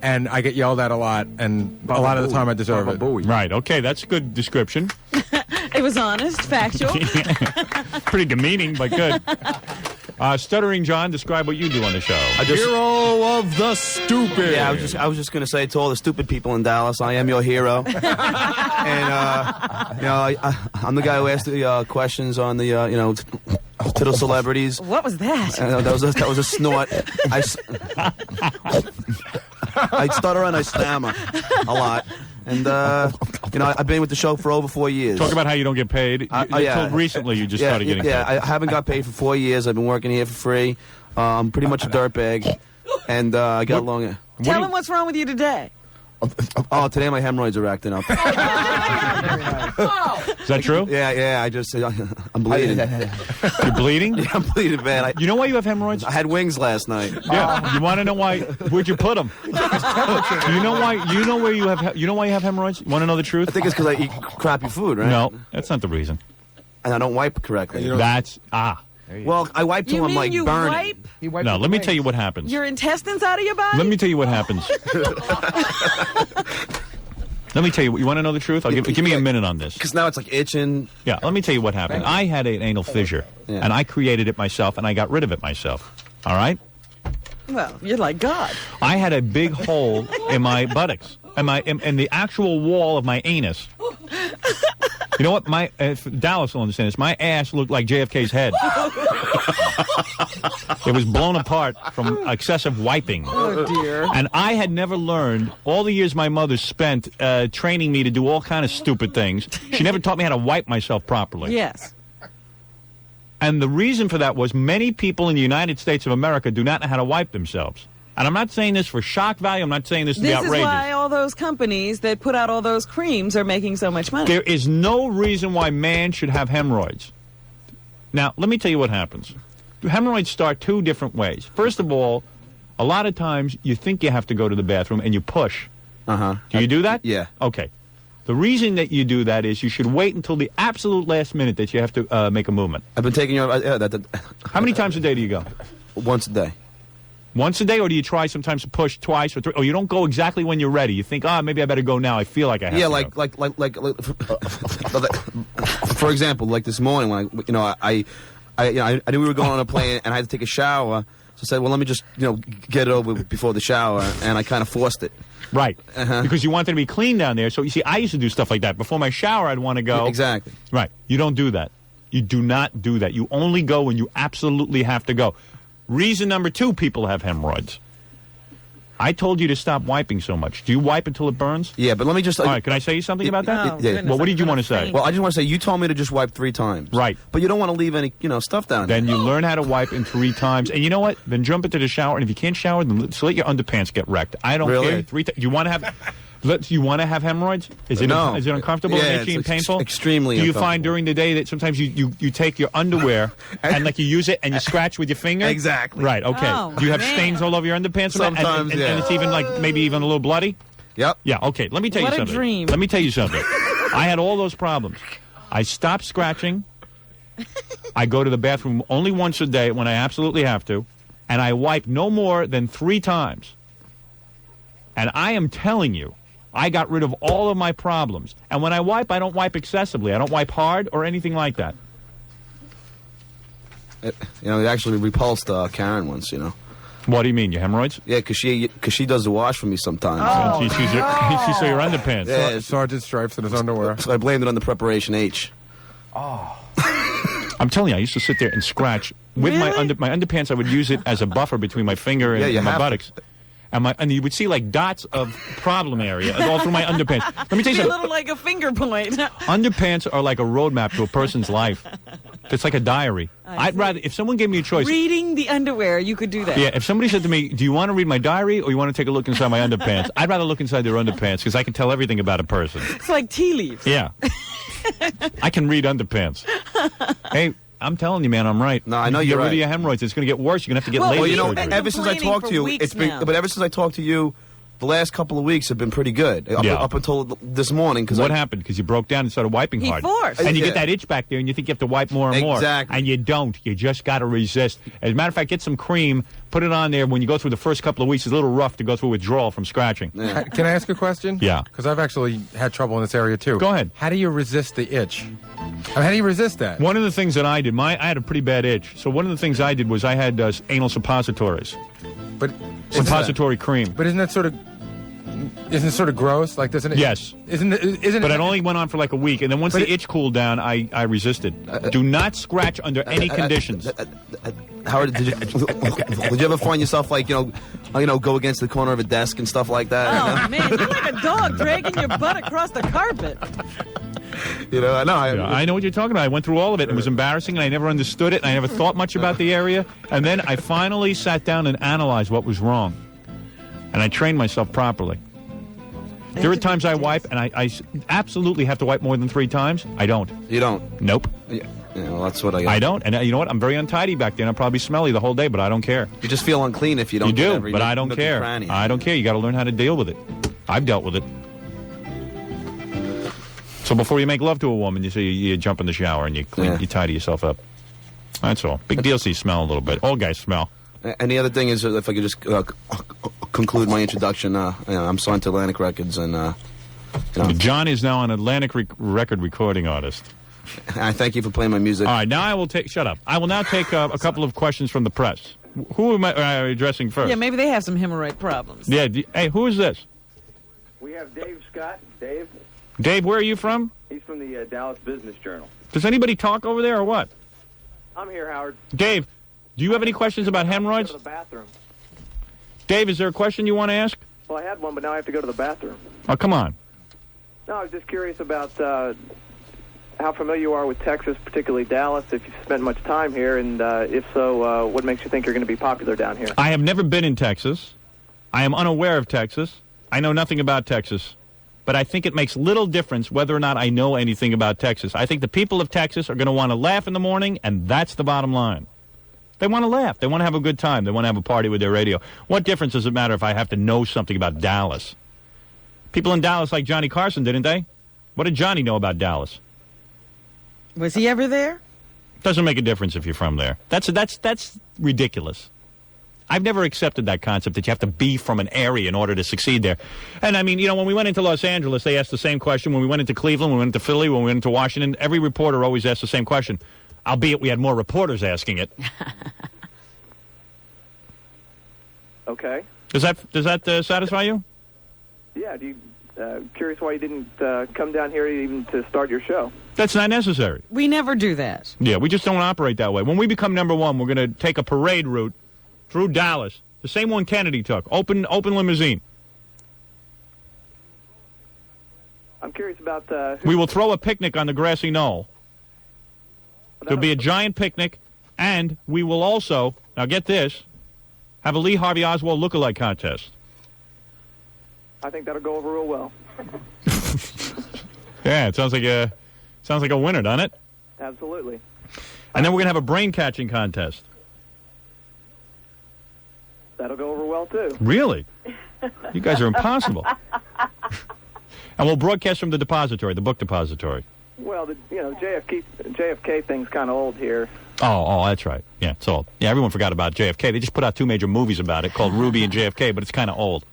And I get yelled at a lot, and a lot of the time I deserve it. Right, okay, that's a good description. It was honest, factual. Pretty demeaning, but good. Stuttering John, describe what you do on the show. Hero of the stupid. Yeah, I was just going to say to all the stupid people in Dallas, I am your hero. And I'm the guy who asked the questions on the to the celebrities. What was that? That was a snort. I stutter and I stammer a lot. And, I've been with the show for over 4 years. Talk about how you don't get paid. Until recently you just started getting paid. Yeah, I haven't got paid for 4 years. I've been working here for free. I'm pretty much a dirtbag. And I got along. Tell him what's wrong with you today. Oh, today my hemorrhoids are acting up. Is that true? Yeah. I just, I'm bleeding. You're bleeding? Yeah, I'm bleeding, man. You know why you have hemorrhoids? I had wings last night. Yeah. You want to know why? Where'd you put them? You know why? You know where you have? You know why you have hemorrhoids? You want to know the truth? I think it's because I eat crappy food, right? No, that's not the reason. And I don't wipe correctly. That's Well, I wipe till You I'm mean like you burning. wipe? No, let me tell you what happens. Your intestines out of your body? Let me tell you what happens. Let me tell you. You want to know the truth? I'll give me a minute on this. Because now it's like itching. Yeah, let me tell you what happened. I had an anal fissure, and I created it myself, and I got rid of it myself. All right? Well, you're like God. I had a big hole in my buttocks, in the actual wall of my anus. You know what? Dallas will understand this. My ass looked like JFK's head. It was blown apart from excessive wiping. Oh, dear. And I had never learned, all the years my mother spent training me to do all kind of stupid things, she never taught me how to wipe myself properly. Yes. And the reason for that was many people in the United States of America do not know how to wipe themselves. And I'm not saying this for shock value. I'm not saying this to be outrageous. This is why all those companies that put out all those creams are making so much money. There is no reason why man should have hemorrhoids. Now, let me tell you what happens. Hemorrhoids start two different ways. First of all, a lot of times you think you have to go to the bathroom and you push. Uh-huh. Do you do that? Yeah. Okay. The reason that you do that is you should wait until the absolute last minute that you have to make a movement. I've been taking your... How many times a day do you go? Once a day. Once a day, or do you try sometimes to push twice or three? Or you don't go exactly when you're ready. You think, maybe I better go now. I feel like I have to go. For example, like this morning when I knew we were going on a plane and I had to take a shower. So I said, well, let me just get it over before the shower, and I kind of forced it. Right, because you wanted to be clean down there. So you see, I used to do stuff like that. Before my shower, I'd want to go. Exactly. Right. You don't do that. You do not do that. You only go when you absolutely have to go. Reason number two, people have hemorrhoids. I told you to stop wiping so much. Do you wipe until it burns? Yeah, but let me just... All right, can I say you something about that? Yeah. Well, what did you want to say? Well, I just want to say, you told me to just wipe 3 times. Right. But you don't want to leave any, stuff down there. Then you learn how to wipe in 3 times. And you know what? Then jump into the shower, and if you can't shower, then let your underpants get wrecked. I don't care. 3 times. You want to have... You want to have hemorrhoids? Is it uncomfortable and itchy and painful? Extremely Do you uncomfortable. find during the day that sometimes you take your underwear and like you use it and you scratch with your finger? Exactly. Right, okay. Oh, Do you have man. stains all over your underpants? Sometimes, and yeah. it's even maybe even a little bloody? Yep. Yeah, okay. Let me tell What you a something. dream. Let me tell you something. I had all those problems. I stopped scratching. I go to the bathroom only once a day when I absolutely have to. And I wipe no more than 3 times. And I am telling you, I got rid of all of my problems. And when I wipe, I don't wipe excessively. I don't wipe hard or anything like that. It actually repulsed Karen once, What do you mean, your hemorrhoids? Yeah, because she does the wash for me sometimes. And she sees your underpants. Yeah, Sergeant Stripes in his underwear. So I blamed it on the preparation H. I'm telling you, I used to sit there and scratch with my underpants. I would use it as a buffer between my finger and my buttocks. And you would see like dots of problem area all through my underpants. Let me tell you Be a something. little like a finger point. Underpants are like a roadmap to a person's life. It's like a diary. I'd rather, if someone gave me a choice. Reading the underwear, you could do that. Yeah, if somebody said to me, do you want to read my diary or you want to take a look inside my underpants? I'd rather look inside their underpants because I can tell everything about a person. It's like tea leaves. Yeah. I can read underpants. Hey, I'm telling you, man, I'm right. No, I know you're Get rid right. of your hemorrhoids. It's going to get worse. You're going to have to get Well, laser Well, surgery. ever since I talked to you, weeks it's been. now. But ever since I talked to you, the last couple of weeks have been pretty good. Up until this morning. What happened? Because you broke down and started wiping He hard. forced. And you Yeah. get that itch back there, and you think you have to wipe more and more. Exactly. And you don't. You just got to resist. As a matter of fact, get some cream, put it on there. When you go through the first couple of weeks, it's a little rough to go through withdrawal from scratching. Yeah. Can I ask a question? Yeah. Because I've actually had trouble in this area, too. Go ahead. How do you resist the itch? How do you resist that? One of the things that I did, I had a pretty bad itch. So one of the things I did was I had anal suppositories. But Suppository cream. But isn't it sort of gross? Like, doesn't it? Yes. Isn't it? But it only went on for like a week, and then once the itch cooled down, I resisted. Do not scratch under any conditions. Howard, did you ever find yourself like go against the corner of a desk and stuff like that? Oh, man, you're like a dog dragging your butt across the carpet. I know what you're talking about. I went through all of it. It was embarrassing, and I never understood it, and I never thought much about the area. And then I finally sat down and analyzed what was wrong. and I train myself properly. There are times I wipe, and I absolutely have to wipe more than 3 times. I don't. You don't? Nope. Yeah, well, that's what I got. I don't, and you know what? I'm very untidy back there, and I'm probably smelly the whole day, but I don't care. You just feel unclean if you don't. You do, get every but I don't nook and care. cranny. I don't care. You got to learn how to deal with it. I've dealt with it. So before you make love to a woman, you jump in the shower and you clean, you tidy yourself up. That's all. Big deal. So you smell a little bit. All guys smell. And the other thing is, if I could just conclude my introduction, I'm signed to Atlantic Records, and John is now an Atlantic record recording artist. I thank you for playing my music. All right, now I will take. Shut up. I will now take a couple of questions from the press. Who am I addressing first? Yeah, maybe they have some hemorrhoid problems. Yeah. Hey, who is this? We have Dave Scott. Dave. Dave, where are you from? He's from the Dallas Business Journal. Does anybody talk over there or what? I'm here, Howard. Dave, do you have any questions about hemorrhoids? Go to the bathroom. Dave, is there a question you want to ask? Well, I had one, but now I have to go to the bathroom. Oh, come on. No, I was just curious about how familiar you are with Texas, particularly Dallas, if you've spent much time here, and if so, what makes you think you're going to be popular down here? I have never been in Texas. I am unaware of Texas. I know nothing about Texas. But I think it makes little difference whether or not I know anything about Texas. I think the people of Texas are going to want to laugh in the morning, and that's the bottom line. They want to laugh. They want to have a good time. They want to have a party with their radio. What difference does it matter if I have to know something about Dallas? People in Dallas like Johnny Carson, didn't they? What did Johnny know about Dallas? Was he ever there? Doesn't make a difference if you're from there. That's ridiculous. I've never accepted that concept that you have to be from an area in order to succeed there. And, I mean, you know, when we went into Los Angeles, they asked the same question. When we went into Cleveland, when we went into Philly, when we went into Washington, every reporter always asked the same question, albeit we had more reporters asking it. Okay. Does that satisfy you? Yeah. Curious why you didn't come down here even to start your show. That's not necessary. We never do that. Yeah, we just don't operate that way. When we become number one, we're going to take a parade route through Dallas, the same one Kennedy took, open limousine. I'm curious about... we will throw a picnic on the grassy knoll. There'll be a giant picnic, and we will also, now get this, have a Lee Harvey Oswald lookalike contest. I think that'll go over real well. Yeah, it sounds like a winner, doesn't it? Absolutely. And then we're going to have a brain-catching contest. That'll go over well, too. Really? You guys are impossible. And we'll broadcast from the depository, the book depository. Well, JFK thing's kind of old here. Oh, that's right. Yeah, it's old. Yeah, everyone forgot about JFK. They just put out 2 major movies about it called Ruby and JFK, but it's kind of old.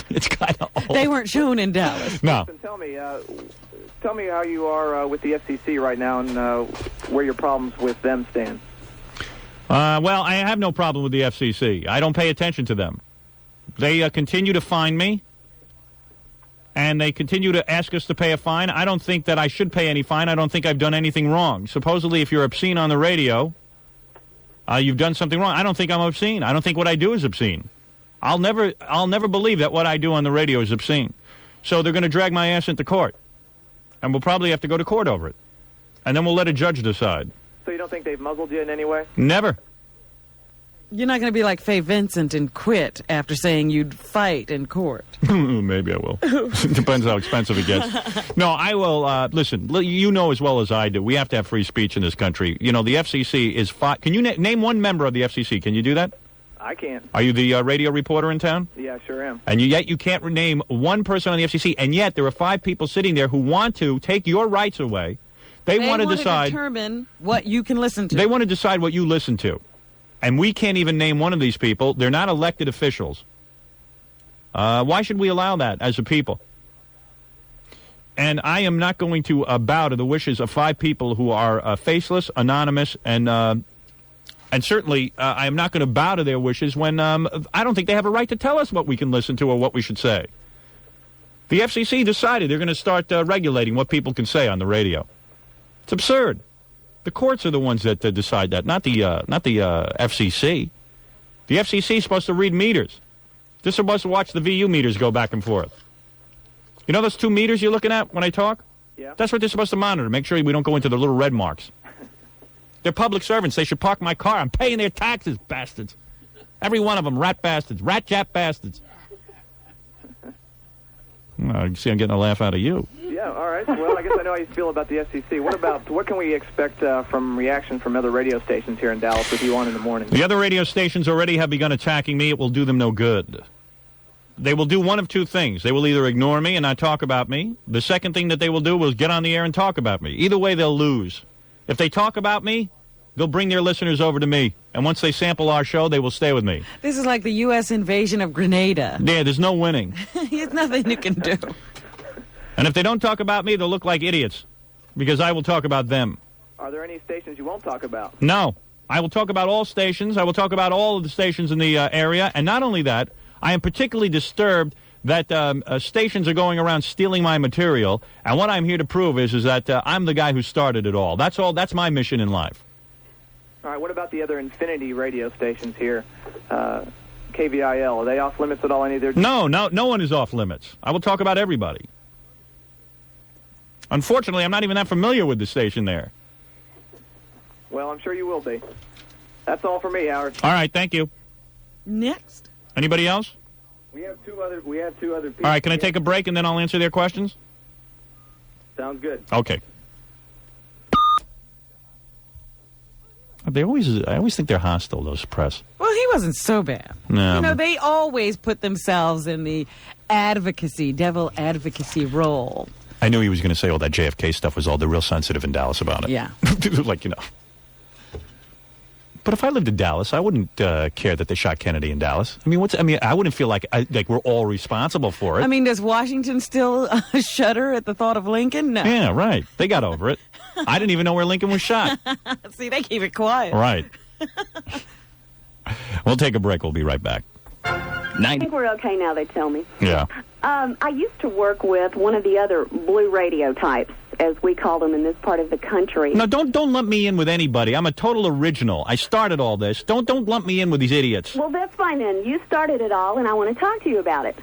It's kind of old. They weren't shown in Dallas. No. Listen, tell me how you are with the FCC right now and where your problems with them stand. Well, I have no problem with the FCC. I don't pay attention to them. They continue to fine me, and they continue to ask us to pay a fine. I don't think that I should pay any fine. I don't think I've done anything wrong. Supposedly, if you're obscene on the radio, you've done something wrong. I don't think I'm obscene. I don't think what I do is obscene. I'll never believe that what I do on the radio is obscene. So they're going to drag my ass into court, and we'll probably have to go to court over it. And then we'll let a judge decide. So you don't think they've muzzled you in any way? Never. You're not going to be like Faye Vincent and quit after saying you'd fight in court. Maybe I will. Depends how expensive it gets. No, I will. Listen, you know as well as I do, we have to have free speech in this country. You know, the FCC is... Can you name one member of the FCC? Can you do that? I can't. Are you the radio reporter in town? Yeah, I sure am. And yet you can't name one person on the FCC, and yet there are 5 people sitting there who want to take your rights away. They want to decide... determine what you can listen to. They want to decide what you listen to. And we can't even name one of these people. They're not elected officials. Why should we allow that as a people? And I am not going to bow to the wishes of 5 people who are faceless, anonymous, and certainly I am not going to bow to their wishes when I don't think they have a right to tell us what we can listen to or what we should say. The FCC decided they're going to start regulating what people can say on the radio. It's absurd. The courts are the ones that decide that, not the FCC. The FCC is supposed to read meters. They're supposed to watch the VU meters go back and forth. You know those 2 meters you're looking at when I talk? Yeah. That's what they're supposed to monitor. Make sure we don't go into the little red marks. They're public servants. They should park my car. I'm paying their taxes, bastards. Every one of them, rat bastards, rat-jap bastards. You see, I'm getting a laugh out of you. Yeah, all right. Well, I guess I know how you feel about the SEC. What can we expect from reaction from other radio stations here in Dallas with you on in the morning? The other radio stations already have begun attacking me. It will do them no good. They will do one of two things. They will either ignore me and not talk about me. The second thing that they will do is get on the air and talk about me. Either way, they'll lose. If they talk about me, they'll bring their listeners over to me. And once they sample our show, they will stay with me. This is like the U.S. invasion of Grenada. Yeah, there's no winning. There's nothing you can do. And if they don't talk about me, they'll look like idiots. Because I will talk about them. Are there any stations you won't talk about? No. I will talk about all stations. I will talk about all of the stations in the area. And not only that, I am particularly disturbed that stations are going around stealing my material. And what I'm here to prove is that I'm the guy who started it all. That's all. That's my mission in life. All right, what about the other Infinity radio stations here? KVIL, are they off limits at all? Any of their... No one is off limits. I will talk about everybody. Unfortunately, I'm not even that familiar with the station there. Well, I'm sure you will be. That's all for me, Howard. All right, thank you. Next. Anybody else? We have two other people. All right, can I take a break and then I'll answer their questions? Sounds good. Okay. I always think they're hostile, those press. Well, he wasn't so bad. No. They always put themselves in the devil advocacy role. I knew he was going to say all that JFK stuff was all the real sensitive in Dallas about it. Yeah. But if I lived in Dallas, I wouldn't care that they shot Kennedy in Dallas. I wouldn't feel like we're all responsible for it. Does Washington still shudder at the thought of Lincoln? No. Yeah, right. They got over it. I didn't even know where Lincoln was shot. See, they keep it quiet. Right. We'll take a break. We'll be right back. I think we're okay now, they tell me. Yeah. I used to work with one of the other blue radio types, as we call them in this part of the country. No, don't lump me in with anybody. I'm a total original. I started all this. Don't lump me in with these idiots. Well, that's fine then. You started it all, and I want to talk to you about it.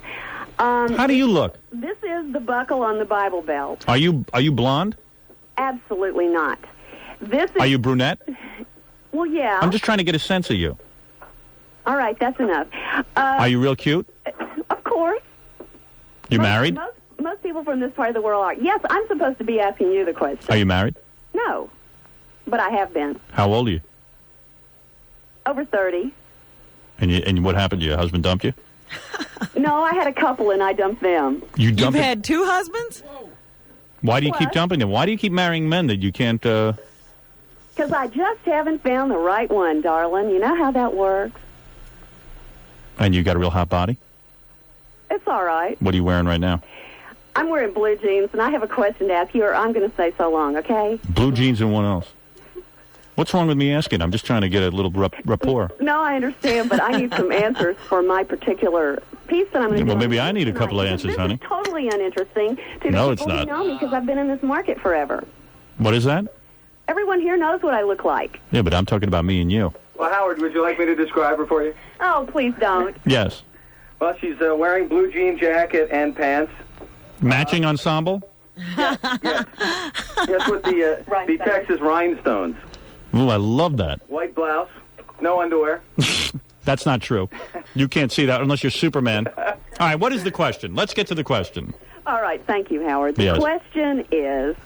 How do you look? This is the buckle on the Bible Belt. Are you blonde? Absolutely not. Are you brunette? Well, yeah. I'm just trying to get a sense of you. All right, that's enough. Are you real cute? Of course. You married? Most people from this part of the world are. Yes, I'm supposed to be asking you the question. Are you married? No, but I have been. How old are you? Over 30. And what happened? Your husband dumped you? No, I had a couple and I dumped them. You've had two husbands? Why do you keep dumping them? Why do you keep marrying men that you can't... Because I just haven't found the right one, darling. You know how that works. And you got a real hot body? It's all right. What are you wearing right now? I'm wearing blue jeans, and I have a question to ask you, or I'm going to say so long, okay? Blue jeans and what else? What's wrong with me asking? I'm just trying to get a little rapport. No, I understand, but I need some answers for my particular piece that I'm going to do. Well, maybe I need a couple of answers, honey. This is totally uninteresting to No, the it's people not. who know me because I've been in this market forever. What is that? Everyone here knows what I look like. Yeah, but I'm talking about me and you. Well, Howard, would you like me to describe her for you? Oh, please don't. Yes. Well, she's wearing blue jean jacket and pants. Matching ensemble? Yes, with the Texas rhinestones. Ooh, I love that. White blouse, no underwear. That's not true. You can't see that unless you're Superman. All right, what is the question? Let's get to the question. All right, thank you, Howard. The Yes. question is,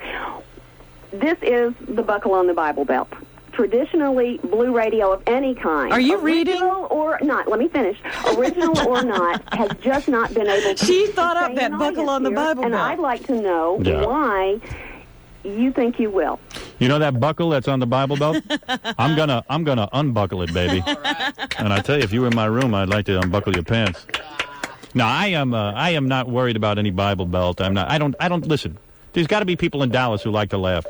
this is the buckle on the Bible Belt. Traditionally, blue radio of any kind. Are you original or not? Let me finish. Original or not, has just not been able to... She thought up sustain that an buckle on the audience Bible here, Belt. And I'd like to know why you think you will. You know that buckle that's on the Bible Belt? I'm gonna unbuckle it, baby. And I tell you, if you were in my room, I'd like to unbuckle your pants. No, I am not worried about any Bible Belt. I don't listen. There's got to be people in Dallas who like to laugh.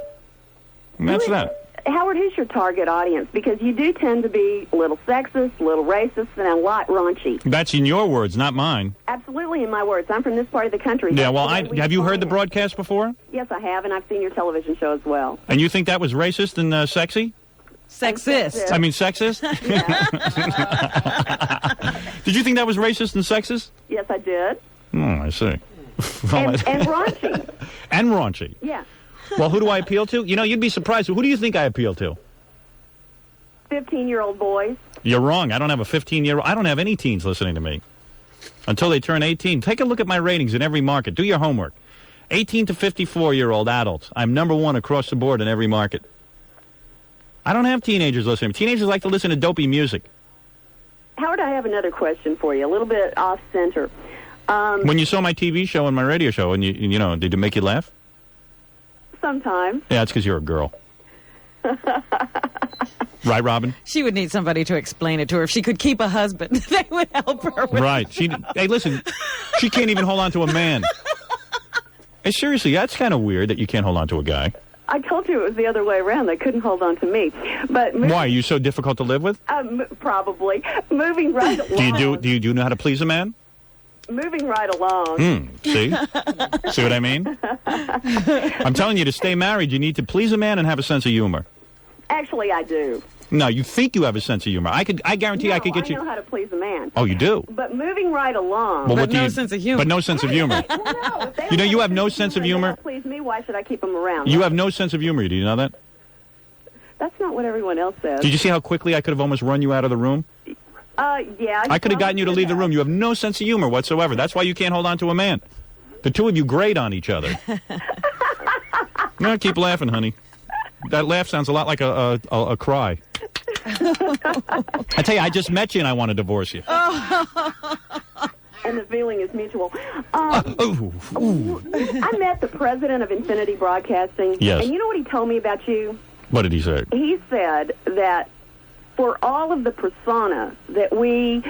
And that's that. Howard, who's your target audience? Because you do tend to be a little sexist, a little racist, and a lot raunchy. That's in your words, not mine. Absolutely in my words. I'm from this part of the country. Yeah, well, That's the way have we you heard the define it. broadcast before? Yes, I have, and I've seen your television show as well. And you think that was racist and sexy? Sexist. I mean, sexist? Did you think that was racist and sexist? Yes, I did. Oh, I see. And raunchy. And raunchy. Yeah. Well, who do I appeal to? You know, you'd be surprised. Who do you think I appeal to? 15-year-old boys. You're wrong. I don't have a 15-year-old. I don't have any teens listening to me until they turn 18. Take a look at my ratings in every market. Do your homework. 18 to 54-year-old adults. I'm number one across the board in every market. I don't have teenagers listening. Teenagers like to listen to dopey music. Howard, I have another question for you, a little bit off-center. When you saw my TV show and my radio show, and you know, did it make you laugh? Sometimes. Yeah, it's because you're a girl. Right, Robin? She would need somebody to explain it to her. If she could keep a husband, they would help her with Right. Hey, listen, she can't even hold on to a man. Hey, seriously, that's kind of weird that you can't hold on to a guy. I told you it was the other way around. They couldn't hold on to me. But Why? Are you so difficult to live with? Probably. Moving right along. Do you know how to please a man? Moving right along. See? See what I mean? I'm telling you, to stay married, you need to please a man and have a sense of humor. Actually, I do. No, you think you have a sense of humor. I guarantee I could get you. I know how to please a man. Oh, you do? But moving right along. Well, but no sense of humor. But no sense of humor. You know, you have no sense of humor. Please me. Why should I keep them around? You have no sense of humor. Do you know that? That's not what everyone else says. Did you see how quickly I could have almost run you out of the room? Yeah. I could have gotten you to leave the room. You have no sense of humor whatsoever. That's why you can't hold on to a man. The two of you grate on each other. No, keep laughing, honey. That laugh sounds a lot like a cry. I tell you, I just met you and I want to divorce you. And the feeling is mutual. I met the president of Infinity Broadcasting. Yes. And you know what he told me about you? What did he say? He said that for all of the persona that we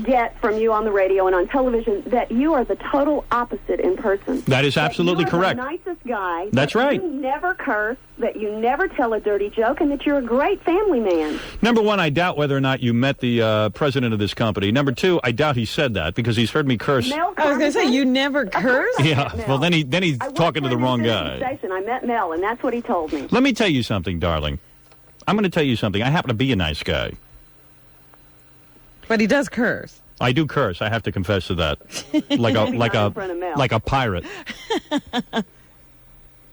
get from you on the radio and on television, that you are the total opposite in person. That is absolutely correct. The nicest guy. That's right. You never curse, that you never tell a dirty joke, and that you're a great family man. Number one, I doubt whether or not you met the president of this company. Number two, I doubt he said that because he's heard me curse. Mel I was going to say, you never curse? Yeah, well, then he's talking to the wrong guy. Station. I met Mel, and that's what he told me. Let me tell you something, darling. I'm going to tell you something. I happen to be a nice guy. But he does curse. I do curse. I have to confess to that. Like a pirate.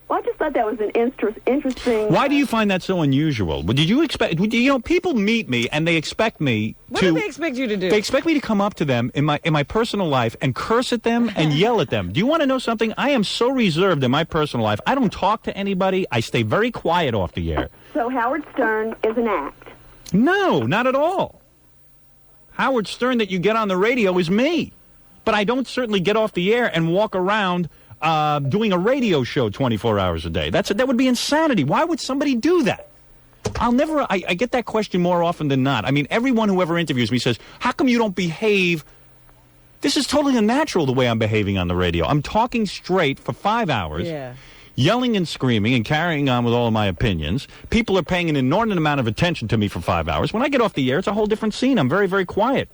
Well, I just thought that was an interesting. Why do you find that so unusual? Did you expect? You know, people meet me and they expect me to. What do they expect you to do? They expect me to come up to them in my personal life and curse at them and yell at them. Do you want to know something? I am so reserved in my personal life. I don't talk to anybody. I stay very quiet off the air. So Howard Stern is an act. No, not at all. Howard Stern that you get on the radio is me. But I don't certainly get off the air and walk around doing a radio show 24 hours a day. That would be insanity. Why would somebody do that? I get that question more often than not. I mean, everyone who ever interviews me says, how come you don't behave? This is totally unnatural the way I'm behaving on the radio. I'm talking straight for 5 hours. Yeah. Yelling and screaming and carrying on with all of my opinions. People are paying an inordinate amount of attention to me for 5 hours. When I get off the air, it's a whole different scene. I'm very, very quiet.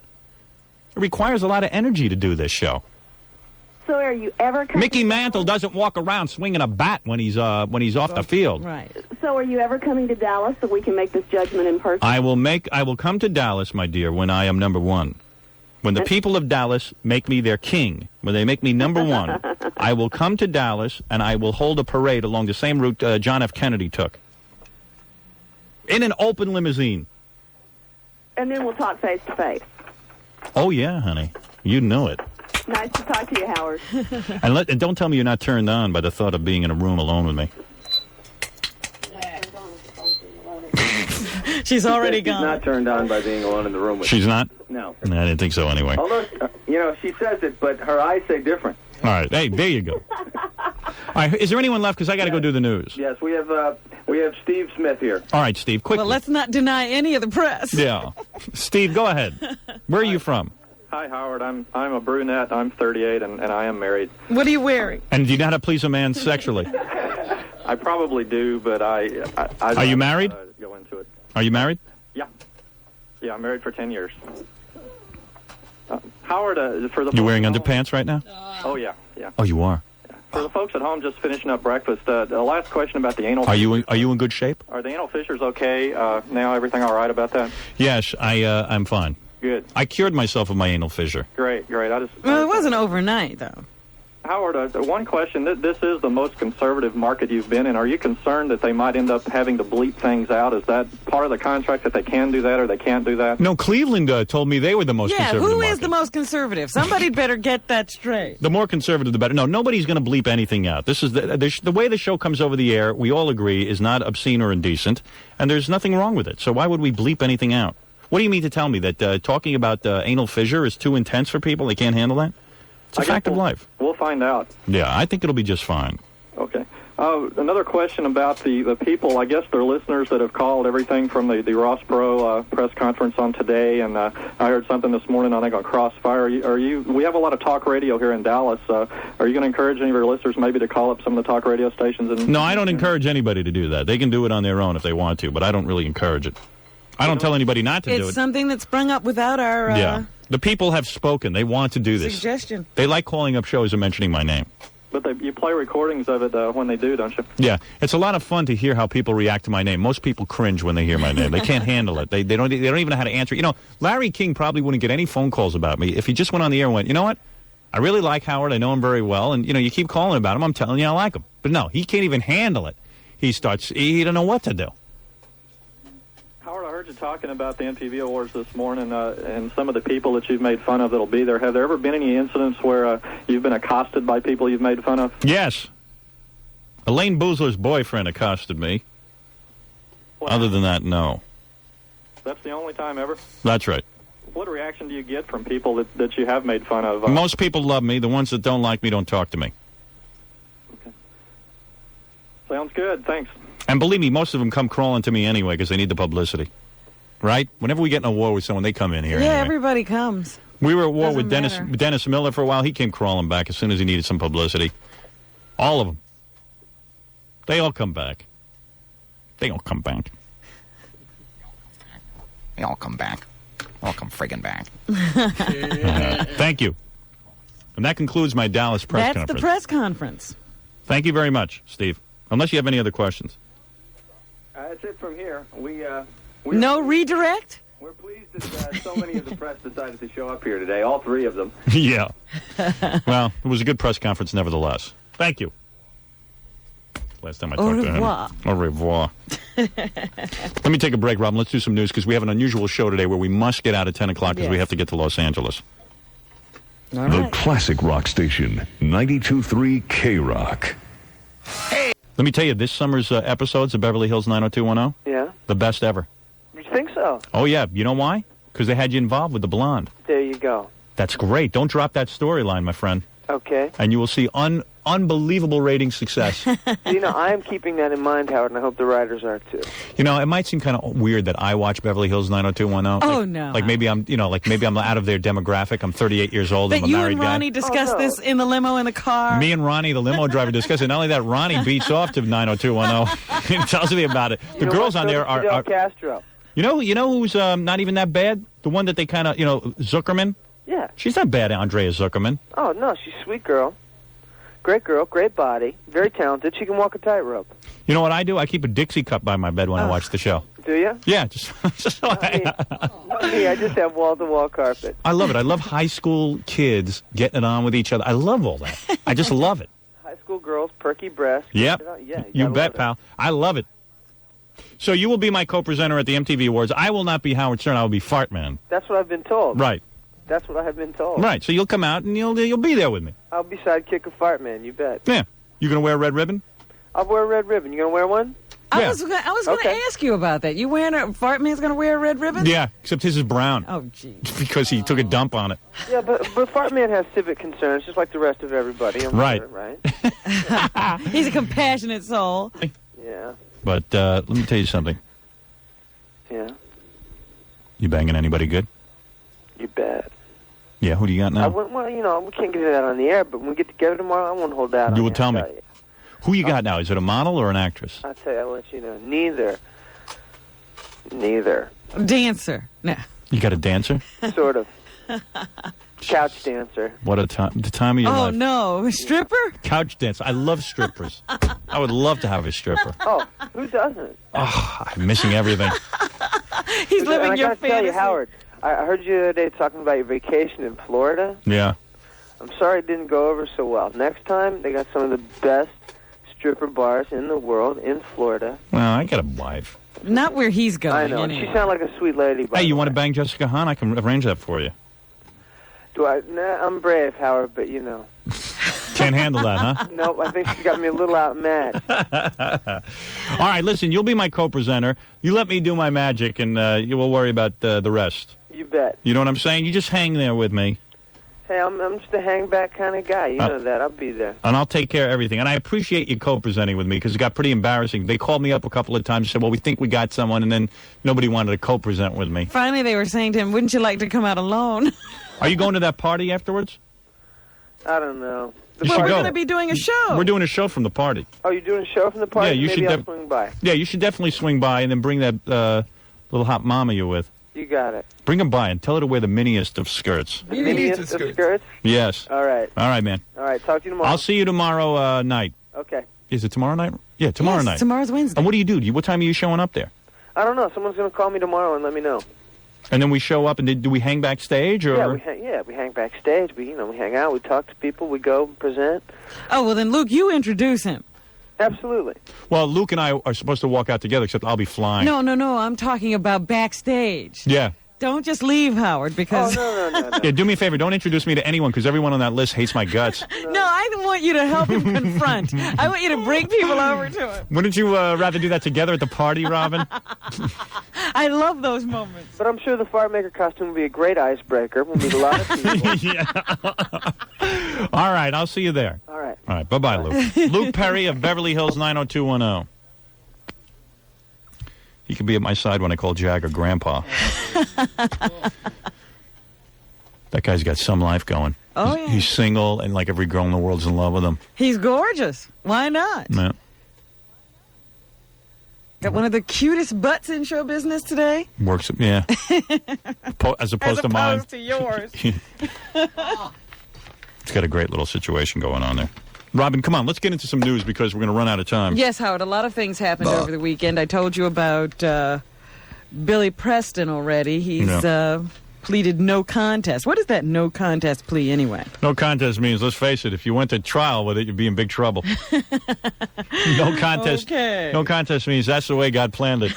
It requires a lot of energy to do this show. So are you ever... Mickey Mantle doesn't walk around swinging a bat when he's off the field. Right. So are you ever coming to Dallas so we can make this judgment in person? I will come to Dallas, my dear, when I am number one. When the people of Dallas make me their king, when they make me number one, I will come to Dallas and I will hold a parade along the same route John F. Kennedy took. In an open limousine. And then we'll talk face to face. Oh, yeah, honey. You know it. Nice to talk to you, Howard. And don't tell me you're not turned on by the thought of being in a room alone with me. She's already She's gone. not turned on by being alone in the room with She's me. not? No. I didn't think so anyway. All Although, she says it, but her eyes say different. right. Hey, there you go. All right. Is there anyone left? Because I got to go do the news. Yes, we have Steve Smith here. All right, Steve, quickly. Well, let's not deny any of the press. Yeah. Steve, go ahead. Where are you from? Hi, Howard. I'm a brunette. I'm 38, and I am married. What are you wearing? And do you know how to please a man sexually? I probably do, but I Are you married? Go into it. Are you married? Yeah, I'm married for 10 years. Howard, for the You wearing underpants right now? Oh yeah. Oh, you are. For the folks at home just finishing up breakfast, the last question about the anal. Are you in good shape? Are the anal fissures okay now? Everything all right about that? Yes, I'm fine. Good. I cured myself of my anal fissure. Great. Well, it wasn't overnight, though. Howard, one question. This is the most conservative market you've been in. Are you concerned that they might end up having to bleep things out? Is that part of the contract that they can do that or they can't do that? No, Cleveland told me they were the most conservative who market. is the most conservative? Somebody better get that straight. The more conservative, the better. No, nobody's going to bleep anything out. This is the way the show comes over the air, we all agree, is not obscene or indecent, and there's nothing wrong with it. So why would we bleep anything out? What do you mean to tell me that talking about anal fissure is too intense for people? They can't handle that? It's a fact of life. We'll find out. Yeah, I think it'll be just fine. Okay. Another question about the people. I guess they're listeners that have called everything from the Ross Perot press conference on today, and I heard something this morning, I think, on Crossfire. We have a lot of talk radio here in Dallas. Are you going to encourage any of your listeners maybe to call up some of the talk radio stations? No, I don't encourage anybody to do that. They can do it on their own if they want to, but I don't really encourage it. I don't tell anybody not to do it. It's something that sprung up without our yeah. The people have spoken. They want to do this. Suggestion. They like calling up shows and mentioning my name. But you play recordings of it when they do, don't you? Yeah. It's a lot of fun to hear how people react to my name. Most people cringe when they hear my name. They can't handle it. They don't even know how to answer. You know, Larry King probably wouldn't get any phone calls about me if he just went on the air and went, you know what? I really like Howard. I know him very well. And, you keep calling about him. I'm telling you I like him. But no, he can't even handle it. He don't know what to do. Howard, I heard you talking about the MTV Awards this morning and some of the people that you've made fun of that'll be there. Have there ever been any incidents where you've been accosted by people you've made fun of? Yes. Elaine Boozler's boyfriend accosted me. Wow. Other than that, no. That's the only time ever? That's right. What reaction do you get from people that you have made fun of? Most people love me. The ones that don't like me don't talk to me. Okay. Sounds good. Thanks. And believe me, most of them come crawling to me anyway because they need the publicity. Right? Whenever we get in a war with someone, they come in here. Yeah, anyway. Everybody comes. We were at war with Doesn't matter. Dennis Miller for a while. He came crawling back as soon as he needed some publicity. All of them. They all come back. They all come back. They all come back. They all come friggin' back. Thank you. And that concludes my Dallas press conference. That's the press conference. Thank you very much, Steve. Unless you have any other questions. That's it from here. No redirect? We're pleased that so many of the press decided to show up here today, all three of them. Yeah. Well, it was a good press conference nevertheless. Thank you. Last time I talked to him. Au revoir. Let me take a break, Robin. Let's do some news because we have an unusual show today where we must get out at 10 o'clock because we have to get to Los Angeles. All right. The classic rock station, 92.3 K-Rock. Hey. Let me tell you, this summer's episodes of Beverly Hills 90210, yeah, the best ever. You think so? Oh, yeah. You know why? Because they had you involved with the blonde. There you go. That's great. Don't drop that storyline, my friend. Okay. And you will see unbelievable rating success. I am keeping that in mind, Howard, and I hope the writers are too. It might seem kind of weird that I watch Beverly Hills 90210. Oh, no. Like maybe I'm out of their demographic. I'm 38 years old. I'm a married guy. You and Ronnie discussed this in the limo in the car. Me and Ronnie, the limo driver, discussed it. Not only that, Ronnie beats off to 90210. He tells me about it. The girls on there are Fidel Castro. You know who's not even that bad? The one that they kind of, Zuckerman? Yeah. She's not bad, Andrea Zuckerman. Oh, no, she's a sweet girl. Great girl, great body, very talented. She can walk a tightrope. You know what I do? I keep a Dixie cup by my bed when I watch the show. Do you? Yeah, just Not me. I just have wall-to-wall carpet. I love it. I love high school kids getting it on with each other. I love all that. I just love it. High school girls, perky breasts. Yep. Yeah, you bet, pal. I love it. So you will be my co-presenter at the MTV Awards. I will not be Howard Stern. I will be Fart Man. That's what I've been told. Right. That's what I have been told. Right. So you'll come out and you'll be there with me. I'll be sidekick of Fart Man. You bet. Yeah. You gonna wear a red ribbon? I'll wear a red ribbon. You gonna wear one? I was going to ask you about that. You Fart Man's going to wear a red ribbon? Yeah, except his is brown. Oh, gee. Because he took a dump on it. Yeah, but Fart Man has civic concerns, just like the rest of everybody. Right. Right. He's a compassionate soul. Yeah. But let me tell you something. Yeah. You banging anybody good? You bet. Yeah, who do you got now? We can't get it out on the air, but when we get together tomorrow, I won't hold out. You will tell me. Who you got now? Is it a model or an actress? I'll tell you, I'll let you know. Neither. Dancer. No. You got a dancer? Sort of. Couch dancer. What a time. The time of your life. Oh, no. Stripper? Couch dancer. I love strippers. I would love to have a stripper. Oh, who doesn't? Oh, I'm missing everything. He's living your fantasy. I gotta tell you, Howard, I heard you the other day talking about your vacation in Florida. Yeah. I'm sorry it didn't go over so well. Next time, they got some of the best stripper bars in the world in Florida. Well, I got a wife. Not where he's going. I know. Anyway. She sounds like a sweet lady. Hey, you want to bang Jessica Hahn? I can arrange that for you. Do I? Nah, I'm brave, Howard, but you know. Can't handle that, huh? Nope, I think she's got me a little outmatched. All right, listen, you'll be my co-presenter. You let me do my magic, and you will worry about the rest. You bet. You know what I'm saying? You just hang there with me. Hey, I'm just a hang-back kind of guy. You know that. I'll be there. And I'll take care of everything. And I appreciate you co-presenting with me because it got pretty embarrassing. They called me up a couple of times and said, well, we think we got someone, and then nobody wanted to co-present with me. Finally, they were saying to him, wouldn't you like to come out alone? Are you going to that party afterwards? I don't know. Well, we're going to be doing a show. We're doing a show from the party. Oh, you're doing a show from the party? Yeah, you Maybe should I'll swing by. Yeah, you should definitely swing by and then bring that little hot mama you're with. You got it. Bring her by and tell her to wear the miniest of skirts. The miniest of skirts? Yes. All right. All right, man. All right, talk to you tomorrow. I'll see you tomorrow night. Okay. Is it tomorrow night? Yeah, tomorrow night. Tomorrow's Wednesday. And what do you do? What time are you showing up there? I don't know. Someone's going to call me tomorrow and let me know. And then we show up, and do we hang backstage? Or? Yeah, we hang backstage. We hang out. We talk to people. We go present. Oh, well, then, Luke, you introduce him. Absolutely. Well, Luke and I are supposed to walk out together, except I'll be flying. No. I'm talking about backstage. Yeah. Don't just leave, Howard, because... Oh, no. Yeah, do me a favor. Don't introduce me to anyone, because everyone on that list hates my guts. No, I want you to help him confront. I want you to bring people over to him. Wouldn't you rather do that together at the party, Robin? I love those moments. But I'm sure the fire maker costume will be a great icebreaker. We'll meet a lot of people. Yeah. All right, I'll see you there. All right. All right, bye-bye, Luke. Luke Perry of Beverly Hills 90210. He could be at my side when I call Jagger Grandpa. That guy's got some life going. Oh, yeah. He's single, and like every girl in the world's in love with him. He's gorgeous. Why not? Yeah. Got one of the cutest butts in show business today. Works, yeah. As opposed to mine. As opposed to yours. It's got a great little situation going on there. Robin, come on, let's get into some news because we're going to run out of time. Yes, Howard, a lot of things happened over the weekend. I told you about Billy Preston already. He's pleaded no contest. What is that no contest plea anyway? No contest means, let's face it, if you went to trial with it, you'd be in big trouble. No contest. Okay. No contest means that's the way God planned it.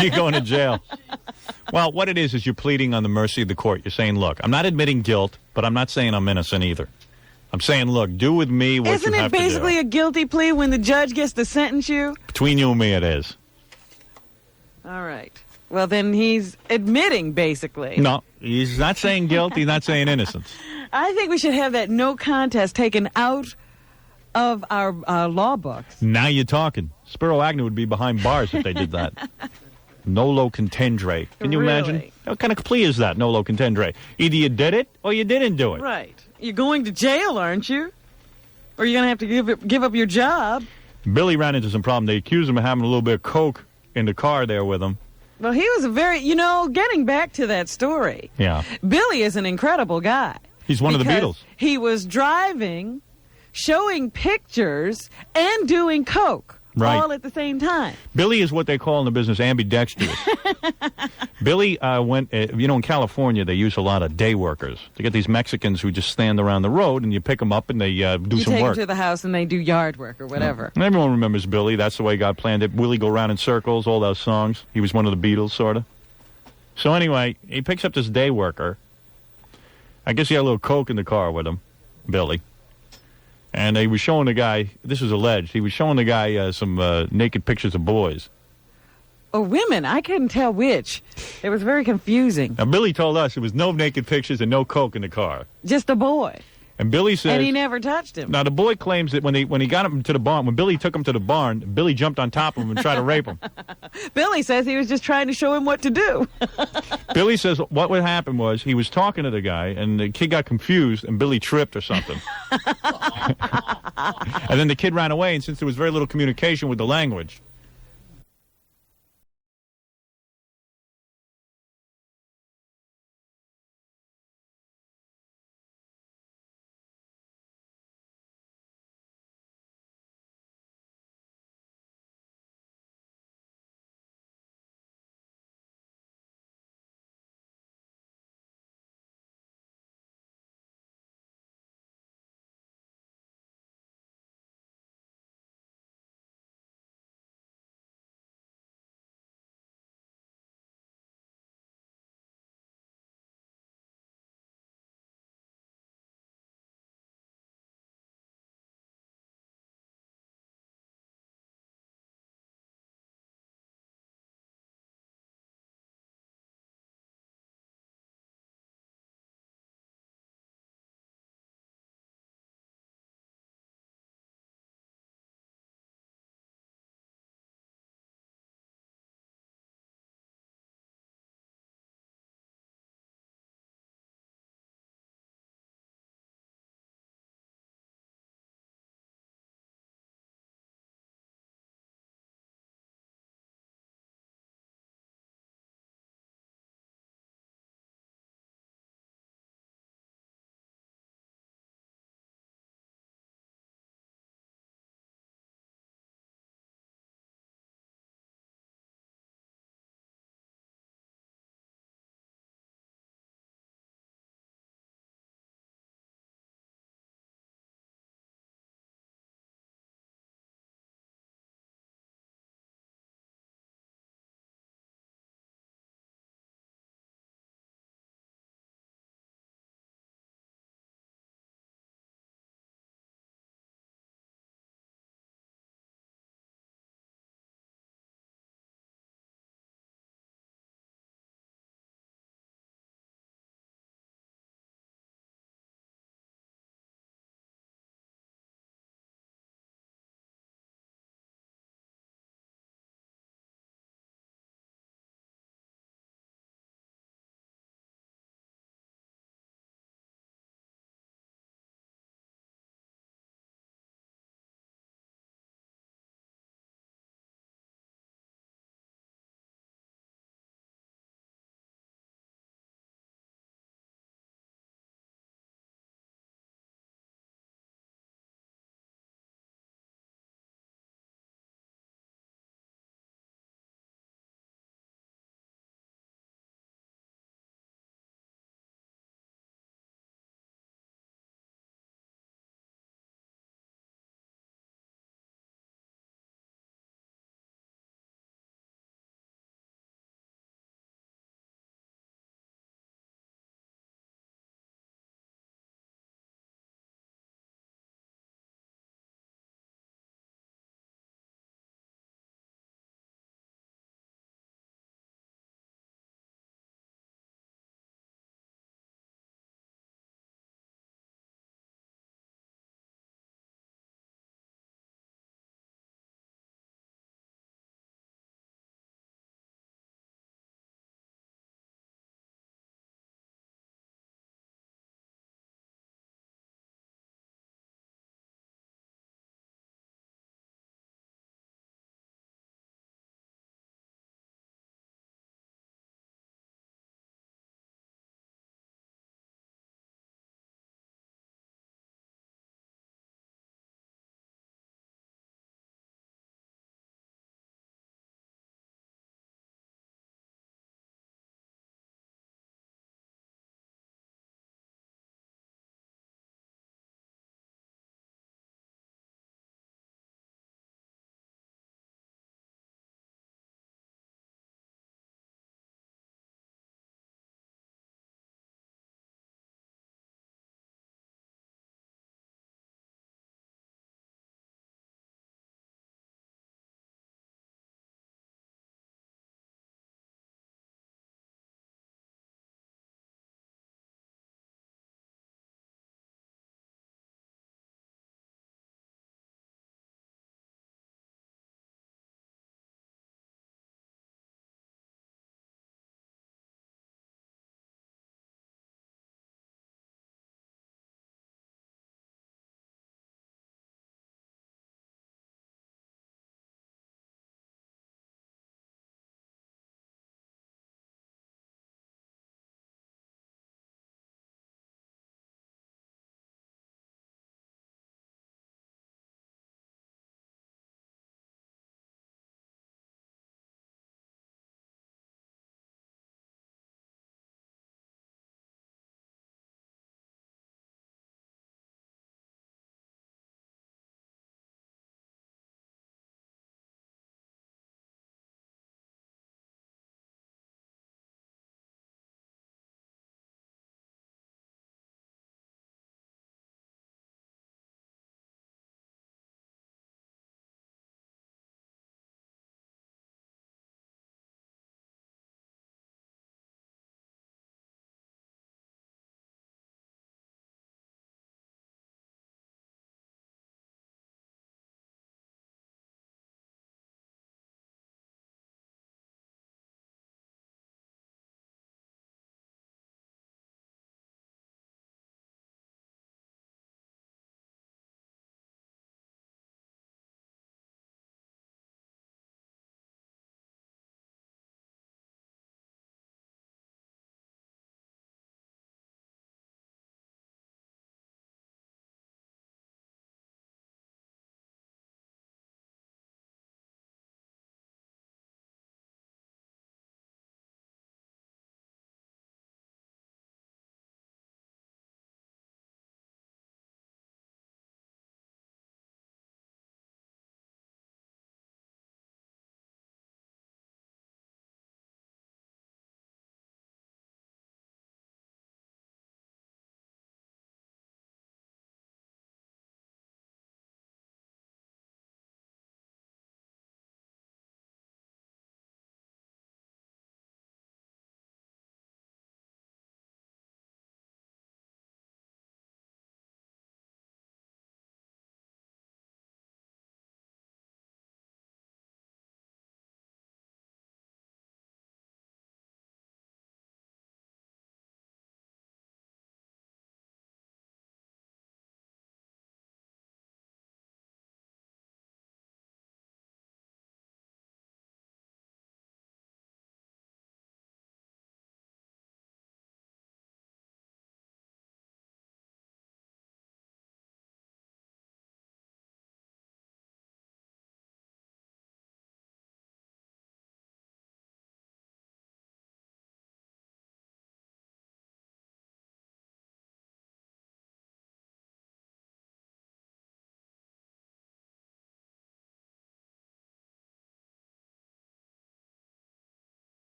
You're going to jail. Well, what it is you're pleading on the mercy of the court. You're saying, look, I'm not admitting guilt, but I'm not saying I'm innocent either. I'm saying, look, do with me what Isn't you it have to do. Isn't it basically a guilty plea when the judge gets to sentence you? Between you and me, it is. All right. Well, then he's admitting, basically. No, he's not saying guilt. He's not saying innocence. I think we should have that no contest taken out of our law books. Now you're talking. Spiro Agnew would be behind bars if they did that. Nolo contendere. Can you imagine? What kind of plea is that, nolo contendere? Either you did it or you didn't do it. Right. You're going to jail, aren't you? Or you're going to have to give up your job. Billy ran into some problem. They accused him of having a little bit of coke in the car there with him. Well, he was getting back to that story. Yeah. Billy is an incredible guy. He's one of the Beatles. He was driving, showing pictures, and doing coke. Right. All at the same time. Billy is what they call in the business ambidextrous. Billy went, in California, they use a lot of day workers. They get these Mexicans who just stand around the road, and you pick them up, and they do some work. You take them to the house, and they do yard work or whatever. And everyone remembers Billy. That's the way God planned it. Willie Go Round in Circles, all those songs. He was one of the Beatles, sort of. So anyway, he picks up this day worker. I guess he had a little coke in the car with him, Billy. And he was showing the guy, this is alleged, he was showing the guy some naked pictures of boys. Oh, women. I couldn't tell which. It was very confusing. Now, Billy told us there was no naked pictures and no coke in the car. Just a boy. And Billy says... And he never touched him. Now, the boy claims that when he got him to the barn, when Billy took him to the barn, Billy jumped on top of him and tried to rape him. Billy says he was just trying to show him what to do. Billy says what would happen was he was talking to the guy, and the kid got confused, and Billy tripped or something. And then the kid ran away, and since there was very little communication with the language,